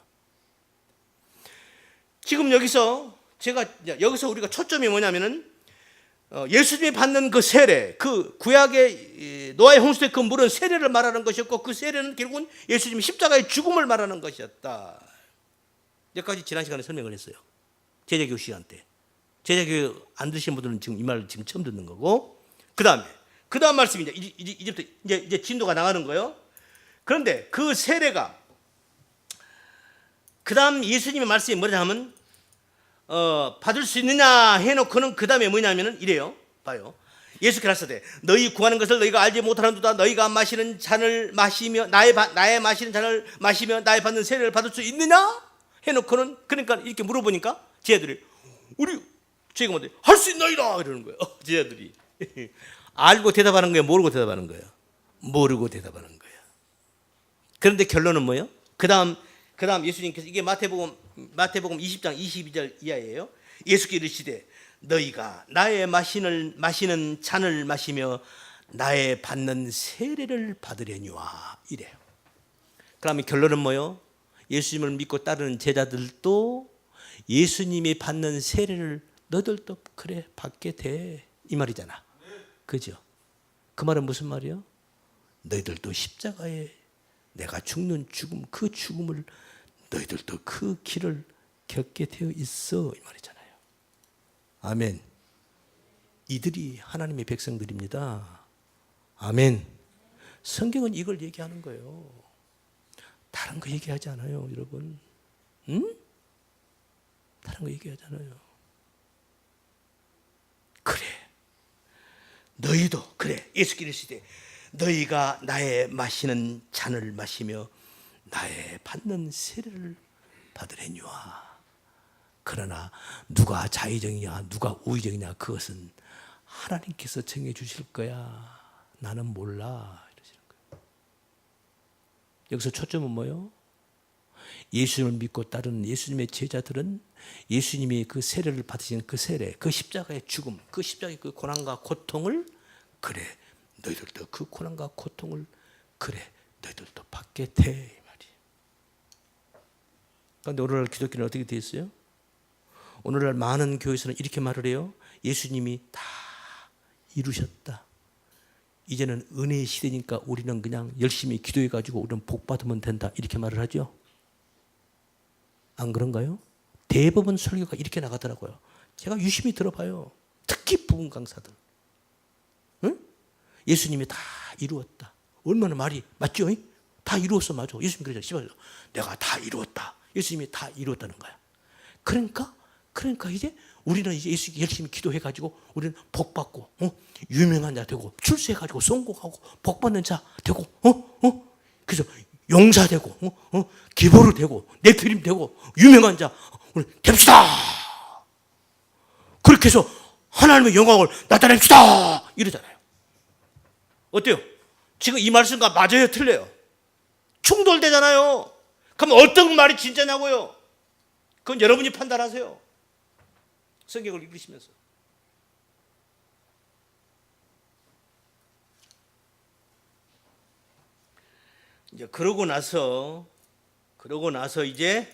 지금 여기서 우리가 초점이 뭐냐면은 예수님이 받는 그 세례, 그 구약의 노아의 홍수 때 그 물은 세례를 말하는 것이었고 그 세례는 결국은 예수님이 십자가의 죽음을 말하는 것이었다. 여기까지 지난 시간에 설명을 했어요. 제자교육 시간 때. 제자교육 안 드신 분들은 지금 이 말을 지금 처음 듣는 거고, 그 다음 말씀이 이제부터 이제 진도가 나가는 거예요. 그런데 그 세례가 그 다음 예수님의 말씀이 뭐냐 하면 받을 수 있느냐 해놓고는 그 다음에 뭐냐면은 이래요. 봐요. 예수께서 하시되 너희 구하는 것을 너희가 알지 못하는도다. 너희가 마시는 잔을 마시며 나의 마시는 잔을 마시며 나의 받는 세례를 받을 수 있느냐 해놓고는 그러니까 이렇게 물어보니까 제자들이 저희가 뭔데 할 수 있나이다 이러는 거예요. 제자들이 알고 대답하는 거예요. 모르고 대답하는 거예요. 모르고 대답하는 거예요. 그런데 결론은 뭐예요? 그 다음 예수님께서 이게 마태복음 20장 22절 이하예요. 예수께서 이르시되 너희가 나의 마시는 잔을 마시며 나의 받는 세례를 받으려니와 이래요. 그러면 결론은 뭐예요? 예수님을 믿고 따르는 제자들도 예수님이 받는 세례를 너들도 그래 받게 돼 이 말이잖아. 그죠? 그 말은 무슨 말이에요? 너희들도 십자가에 내가 죽는 죽음, 그 죽음을 너희들도 그 길을 겪게 되어 있어 이 말이잖아요. 아멘. 이들이 하나님의 백성들입니다. 아멘. 성경은 이걸 얘기하는 거예요. 다른 거 얘기하지 않아요, 여러분. 다른 거 얘기하지 않아요. 그래. 너희도 그래. 예수께서 이르시되 너희가 나의 마시는 잔을 마시며 나의 받는 세례를 받으려니와. 그러나 누가 자의정이냐 누가 우의정이냐 그것은 하나님께서 정해 주실 거야. 나는 몰라. 이러시는 거예요. 여기서 초점은 뭐예요? 예수님을 믿고 따르는 예수님의 제자들은 예수님이 그 세례를 받으신 그 세례, 그 십자가의 죽음, 그 십자가의 그 고난과 고통을 그래 너희들도 그 고난과 고통을 그래 너희들도 받게 돼 이 말이에요. 그런데 오늘날 기독교는 어떻게 되어 있어요? 오늘날 많은 교회에서는 이렇게 말을 해요. 예수님이 다 이루셨다. 이제는 은혜의 시대니까 우리는 그냥 열심히 기도해가지고 우리는 복 받으면 된다. 이렇게 말을 하죠. 안 그런가요? 대부분 설교가 이렇게 나가더라고요. 제가 유심히 들어봐요. 특히 부흥 강사들. 응? 예수님이 다 이루었다. 얼마나 말이 맞죠? 다 이루었어, 맞아. 예수님 그러잖아요. 내가 다 이루었다. 예수님이 다 이루었다는 거야. 그러니까 이제 우리는 이제 예수 열심히 기도해가지고 우리는 복 받고, 유명한 자 되고, 출세해가지고 성공하고, 복 받는 자 되고, 그래서 용사되고, 기보로 되고, 네피림 되고, 유명한 자 우리 됩시다. 그렇게 해서 하나님의 영광을 나타냅시다. 이러잖아요. 어때요? 지금 이 말씀과 맞아요, 틀려요? 충돌되잖아요. 그럼 어떤 말이 진짜냐고요? 그건 여러분이 판단하세요. 성경을 읽으시면서. 이제 그러고 나서 이제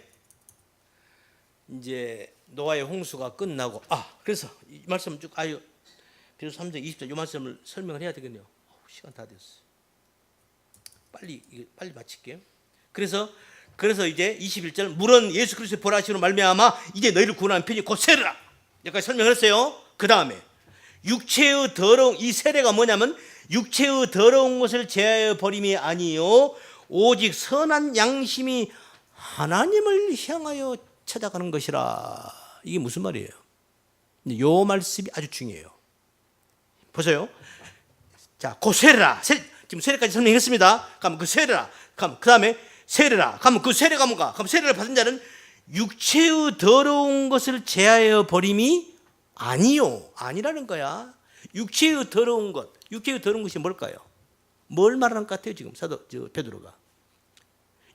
노아의 홍수가 끝나고, 그래서 이 말씀 쭉 베드로 3장 20절 이 말씀을 설명을 해야 되겠네요. 시간 다 됐어요. 빨리 마칠게요. 그래서 이제 21절 물은 예수 그리스도의 보혈하심으로 말미암아 이제 너희를 구원하는 편이 곧 세례라. 여기까지 설명을 했어요. 그 다음에 육체의 더러운 이 세례가 뭐냐면 육체의 더러운 것을 제하여 버림이 아니요 오직 선한 양심이 하나님을 향하여 찾아가는 것이라. 이게 무슨 말이에요? 요 말씀이 아주 중요해요. 보세요. 자, 그 세례라. 지금 세례까지 설명했습니다. 그럼 그 세례라. 그럼 그 다음에 세례라. 그럼 그 세례가 뭔가? 그럼 세례를 받은 자는 육체의 더러운 것을 제하여 버림이 아니라는 거야. 육체의 더러운 것이 뭘까요? 뭘 말하는 것 같아요, 지금 베드로가?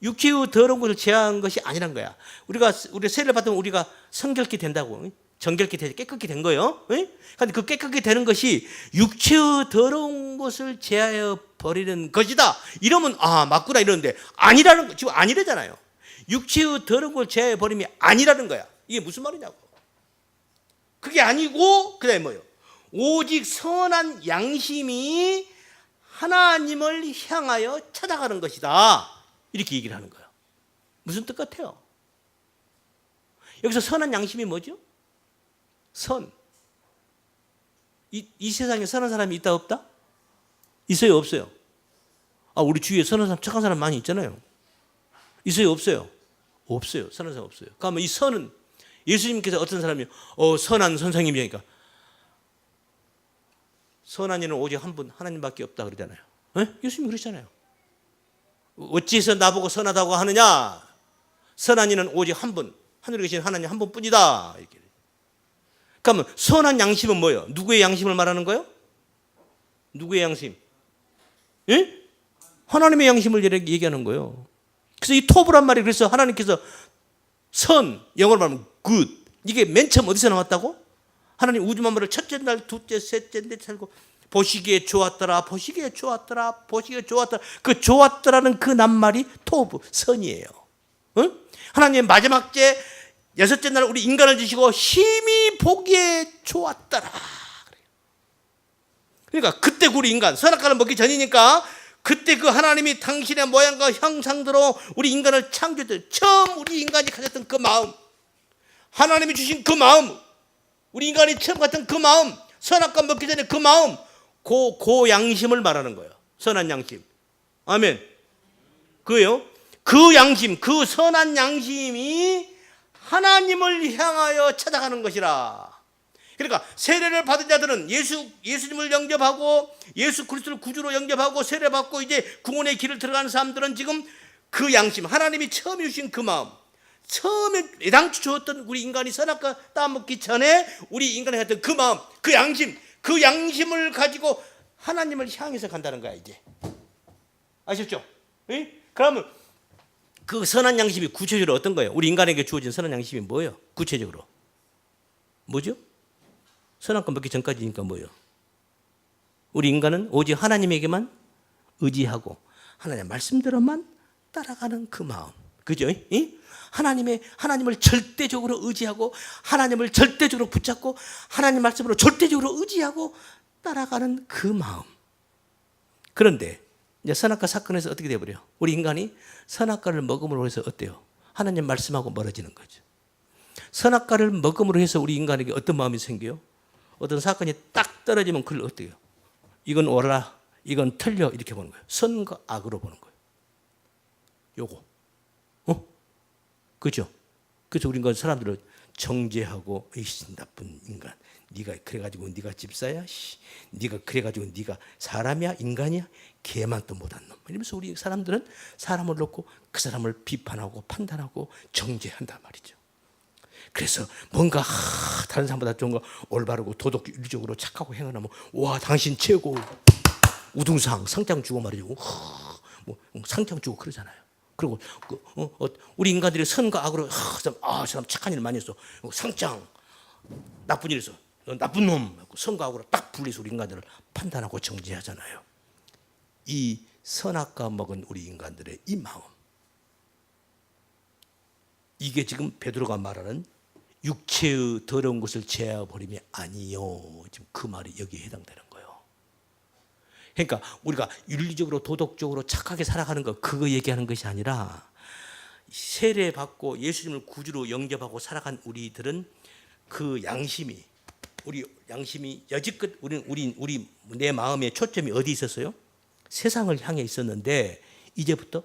육체의 더러운 것을 제하는 것이 아니란 거야. 우리가 세례를 받으면 우리가 성결케 된다고, 정결케 되지, 깨끗게 된 거예요. 그런데 그 깨끗게 되는 것이 육체의 더러운 것을 제하여 버리는 것이다. 이러면 맞구나 이러는데 아니라는 거, 지금 아니래잖아요. 육체의 더러운 걸 제하여 버림이 아니라는 거야. 이게 무슨 말이냐고. 그게 아니고 그다음에 뭐예요? 오직 선한 양심이 하나님을 향하여 찾아가는 것이다. 이렇게 얘기를 하는 거예요. 무슨 뜻 같아요? 여기서 선한 양심이 뭐죠? 선. 이 세상에 선한 사람이 있다 없다? 있어요 없어요? 우리 주위에 선한 사람, 착한 사람 많이 있잖아요. 있어요 없어요? 없어요. 선한 사람 없어요. 그러면 이 선은 예수님께서 어떤 사람이요? 선한 선생님이니까 선한 이는 오직 한 분 하나님밖에 없다 그러잖아요. 예수님이 그러잖아요. 어찌해서 나보고 선하다고 하느냐? 선한 이는 오직 한 분, 하늘에 계신 하나님 한 분뿐이다. 이렇게. 그러면 선한 양심은 뭐예요? 누구의 양심을 말하는 거예요? 누구의 양심? 하나님의 양심을 얘기하는 거예요. 그래서 이 토브란 말이 그래서 하나님께서 선, 영어로 말하면 good. 이게 맨 처음 어디서 나왔다고? 하나님 우주 만물을 첫째 날, 둘째, 셋째, 넷째 살고 보시기에 좋았더라. 그 좋았더라는 그 낱말이 토브, 선이에요. 하나님 마지막 째 여섯째 날 우리 인간을 주시고 심히 보기에 좋았더라. 그러니까 그때 우리 인간 선악과를 먹기 전이니까 그때 그 하나님이 당신의 모양과 형상대로 우리 인간을 창조했던 처음 우리 인간이 가졌던 그 마음, 하나님이 주신 그 마음, 우리 인간이 처음 갖던 그 마음, 선악과 먹기 전에 그 마음, 그 양심을 말하는 거예요. 선한 양심. 아멘. 그예요. 그 양심, 그 선한 양심이 하나님을 향하여 찾아가는 것이라. 그러니까 세례를 받은 자들은 예수님을 영접하고 예수 그리스도를 구주로 영접하고 세례받고 이제 구원의 길을 들어가는 사람들은 지금 그 양심, 하나님이 처음에 주신 그 마음, 처음에 애당초 주었던 우리 인간이 선악과 따먹기 전에 우리 인간이 했던 그 마음, 그 양심을 가지고 하나님을 향해서 간다는 거야 이제. 아셨죠? 그러면 그 선한 양심이 구체적으로 어떤 거예요? 우리 인간에게 주어진 선한 양심이 뭐예요? 구체적으로 뭐죠? 선악과 먹기 전까지니까 뭐예요? 우리 인간은 오직 하나님에게만 의지하고 하나님의 말씀대로만 따라가는 그 마음, 그죠? 하나님을 절대적으로 의지하고 하나님을 절대적으로 붙잡고 하나님 말씀으로 절대적으로 의지하고 따라가는 그 마음. 그런데 이제 선악과 사건에서 어떻게 돼버려요? 우리 인간이 선악과를 먹음으로 해서 어때요? 하나님 말씀하고 멀어지는 거죠. 선악과를 먹음으로 해서 우리 인간에게 어떤 마음이 생겨요? 어떤 사건이 딱 떨어지면 그걸 어때요? 이건 옳아, 이건 틀려 이렇게 보는 거예요. 선과 악으로 보는 거예요. 요거. 그죠? 그래서 우리 인간 사람들은 정죄하고 이씨 나쁜 인간. 네가 그래가지고 네가 집사야? 네가 그래가지고 네가 사람이야? 인간이야? 개만 또 못한 놈. 이러면서 우리 사람들은 사람을 놓고 그 사람을 비판하고 판단하고 정죄한단 말이죠. 그래서 뭔가 다른 사람보다 좀 올바르고 도덕 윤리적으로 착하고 행하면 와 당신 최고 우등상 상장 주고 말이죠. 뭐 상장 주고 그러잖아요. 그리고 우리 인간들이 선과 악으로 저 사람 착한 일 많이 했어. 상장 나쁜 일 했어. 나쁜 놈. 선과 악으로 딱 분리해서 우리 인간들을 판단하고 정죄하잖아요. 이 선악과 먹은 우리 인간들의 이 마음, 이게 지금 베드로가 말하는 육체의 더러운 것을 제하여 버림이 아니요. 지금 그 말이 여기에 해당되는 거예요. 그러니까 우리가 윤리적으로 도덕적으로 착하게 살아가는 거 그거 얘기하는 것이 아니라 세례받고 예수님을 구주로 영접하고 살아간 우리들은 그 양심이 우리 양심이 여지껏 우리 내 마음의 초점이 어디 있었어요? 세상을 향해 있었는데 이제부터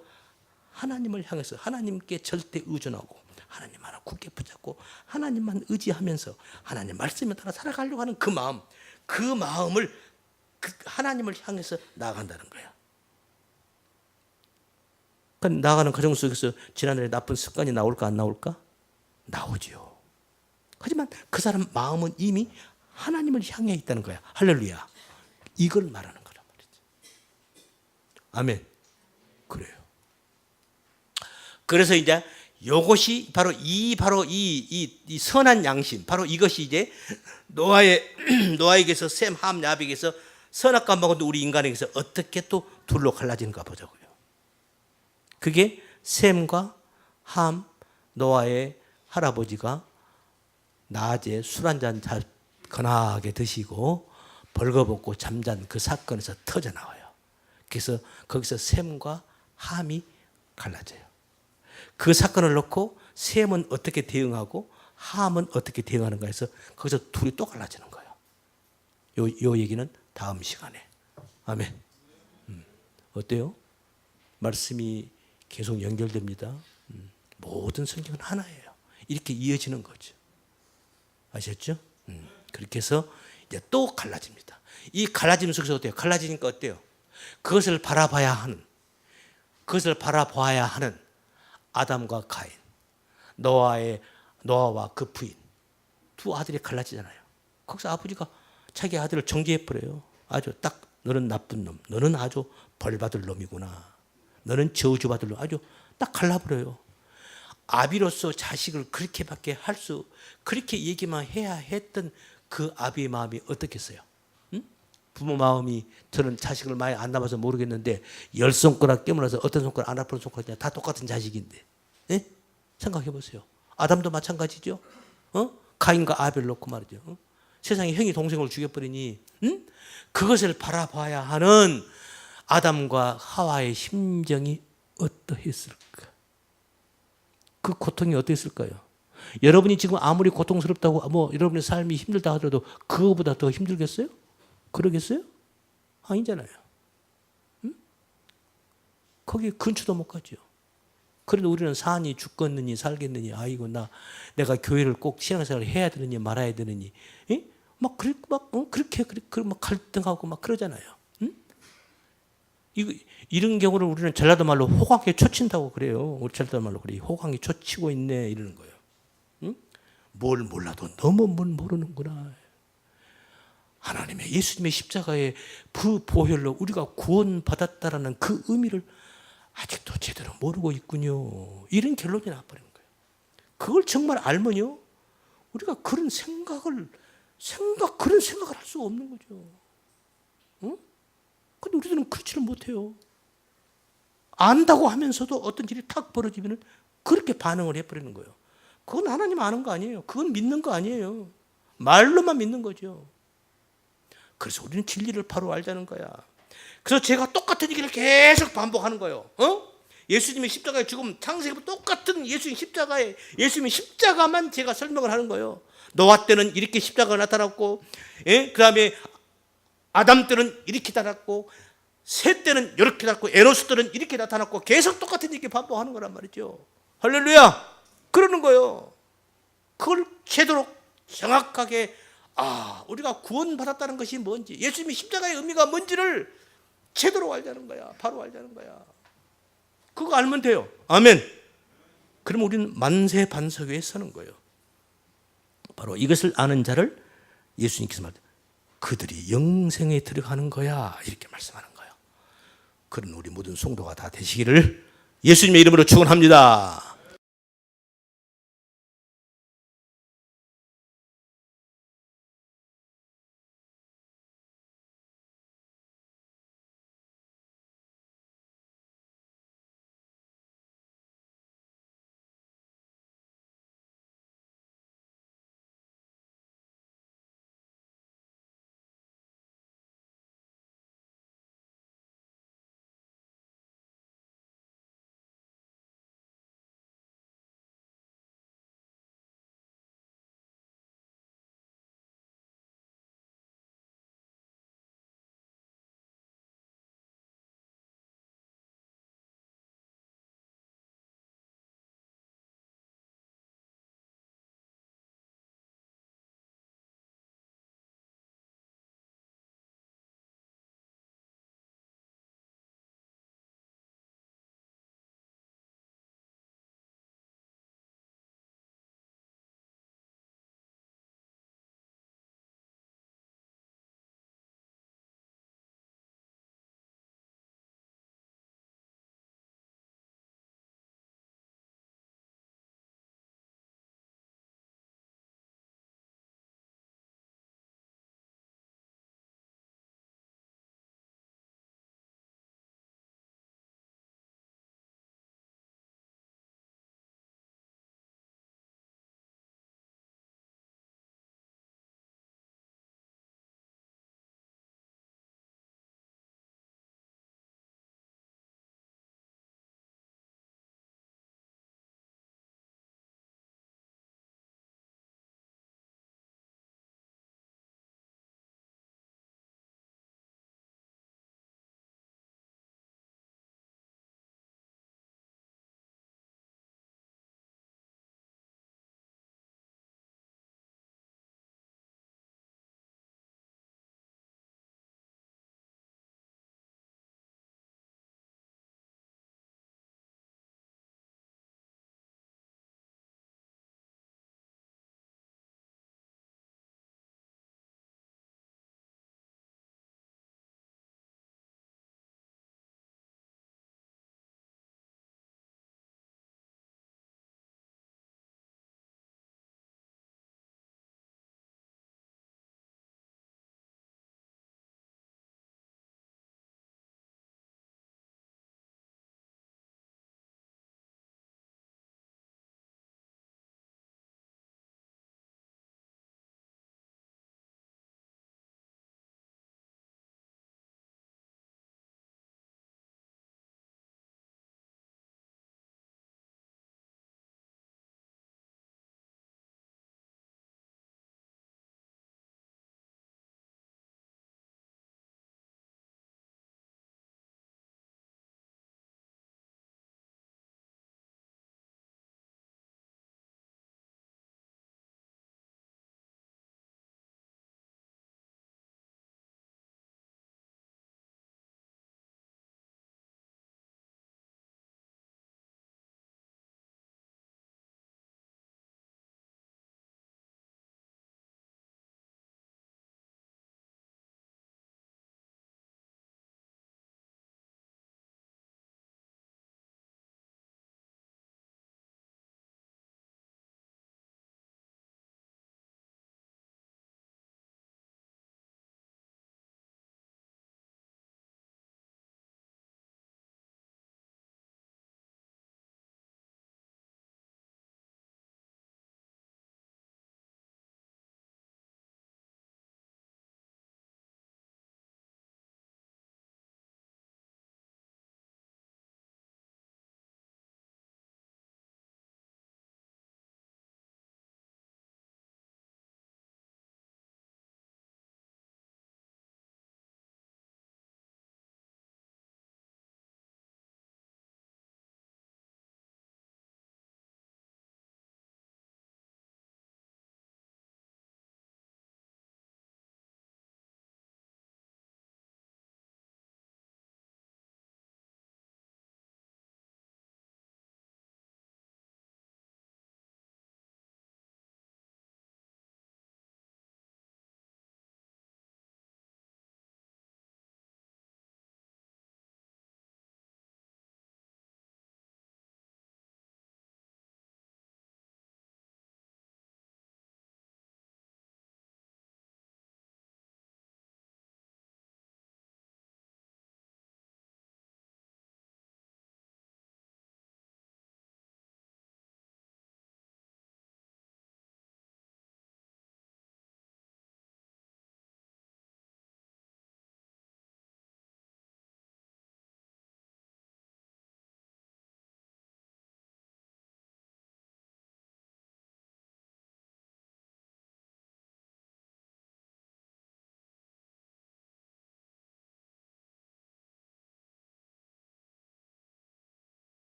하나님을 향해서 하나님께 절대 의존하고 하나님 하나 굳게 붙잡고 하나님만 의지하면서 하나님 말씀에 따라 살아가려고 하는 그 마음을 하나님을 향해서 나아간다는 거야. 그러니까 나아가는 과정 속에서 지난날에 나쁜 습관이 나올까 안 나올까? 나오죠. 하지만 그 사람 마음은 이미 하나님을 향해 있다는 거야. 할렐루야. 이걸 말하는 거란 말이지. 아멘. 그래요. 그래서 이제 이것이 바로 이 선한 양심, 바로 이것이 이제 노아에게서 셈, 함, 야벳에게서 선악과 먹은 우리 인간에게서 어떻게 또 둘로 갈라지는가 보자고요. 그게 셈과 함, 노아의 할아버지가 낮에 술 한잔 거나하게 드시고 벌거벗고 잠잔 그 사건에서 터져 나와요. 그래서 거기서 셈과 함이 갈라져요. 그 사건을 놓고 셈은 어떻게 대응하고 함은 어떻게 대응하는가 해서 거기서 둘이 또 갈라지는 거예요. 요 얘기는 다음 시간에. 아멘. 어때요? 말씀이 계속 연결됩니다. 모든 성경은 하나예요. 이렇게 이어지는 거죠. 아셨죠? 그렇게 해서 이제 또 갈라집니다. 이 갈라짐 속에서 어때요? 갈라지니까 어때요? 그것을 바라봐야 하는 아담과 가인, 노아와 그 부인 두 아들이 갈라지잖아요. 거기서 아버지가 자기 아들을 정죄해버려요. 아주 딱 너는 나쁜 놈, 너는 아주 벌받을 놈이구나, 너는 저주받을 놈, 아주 딱 갈라버려요. 아비로서 자식을 그렇게밖에 그렇게 얘기만 해야 했던 그 아비의 마음이 어떻겠어요? 응? 부모 마음이, 저는 자식을 많이 안 낳아서 모르겠는데 10손가락 깨물어서 어떤 손가락 안 아픈 손가락이냐 다 똑같은 자식인데, 예? 생각해 보세요. 아담도 마찬가지죠. 가인과 아벨 놓고 말이죠. 세상에 형이 동생을 죽여버리니, 그것을 바라봐야 하는 아담과 하와의 심정이 어떠했을까? 그 고통이 어땠을까요? 여러분이 지금 아무리 고통스럽다고 여러분의 삶이 힘들다 하더라도 그거보다 더 힘들겠어요? 그러겠어요? 아니잖아요. 거기에 근처도 못 가죠. 그래도 우리는 사니 죽겠느니 살겠느니, 아이고 내가 교회를 꼭 신앙생활을 해야 되느니 말아야 되느니, 그렇게 갈등하고 그러잖아요. 이런 경우를 우리는 전라도 말로 호강에 초친다고 그래요. 우리 전라도 말로 그래. 호강에 초치고 있네 이러는 거예요. 뭘 몰라도 너무 뭘 모르는구나. 하나님의 예수님의 십자가의 그 보혈로 우리가 구원받았다라는 그 의미를 아직도 제대로 모르고 있군요. 이런 결론이 나버리는 거예요. 그걸 정말 알면요, 우리가 그런 생각을 할 수가 없는 거죠. 근데 우리들은 그렇지는 못해요. 안다고 하면서도 어떤 일이 탁 벌어지면 그렇게 반응을 해버리는 거예요. 그건 하나님 아는 거 아니에요. 그건 믿는 거 아니에요. 말로만 믿는 거죠. 그래서 우리는 진리를 바로 알자는 거야. 그래서 제가 똑같은 얘기를 계속 반복하는 거예요. 예수님의 십자가의 죽음, 창세기와 똑같은 예수님 십자가의 예수님의 십자가만 제가 설명을 하는 거예요. 노아 때는 이렇게 십자가가 나타났고, 그 다음에 아담 때는 이렇게 나타났고, 셋 때는 이렇게 나타났고, 에노스 때는 이렇게 나타났고, 계속 똑같은 얘기 반복하는 거란 말이죠. 할렐루야! 그러는 거예요. 그걸 제대로 정확하게 우리가 구원받았다는 것이 뭔지, 예수님의 십자가의 의미가 뭔지를 제대로 알자는 거야. 바로 알자는 거야. 그거 알면 돼요. 아멘. 그럼 우리는 만세 반석 위에 서는 거예요. 바로 이것을 아는 자를 예수님께서 말합니다. 그들이 영생에 들어가는 거야. 이렇게 말씀하는 거예요. 그런 우리 모든 성도가 다 되시기를 예수님의 이름으로 축원합니다.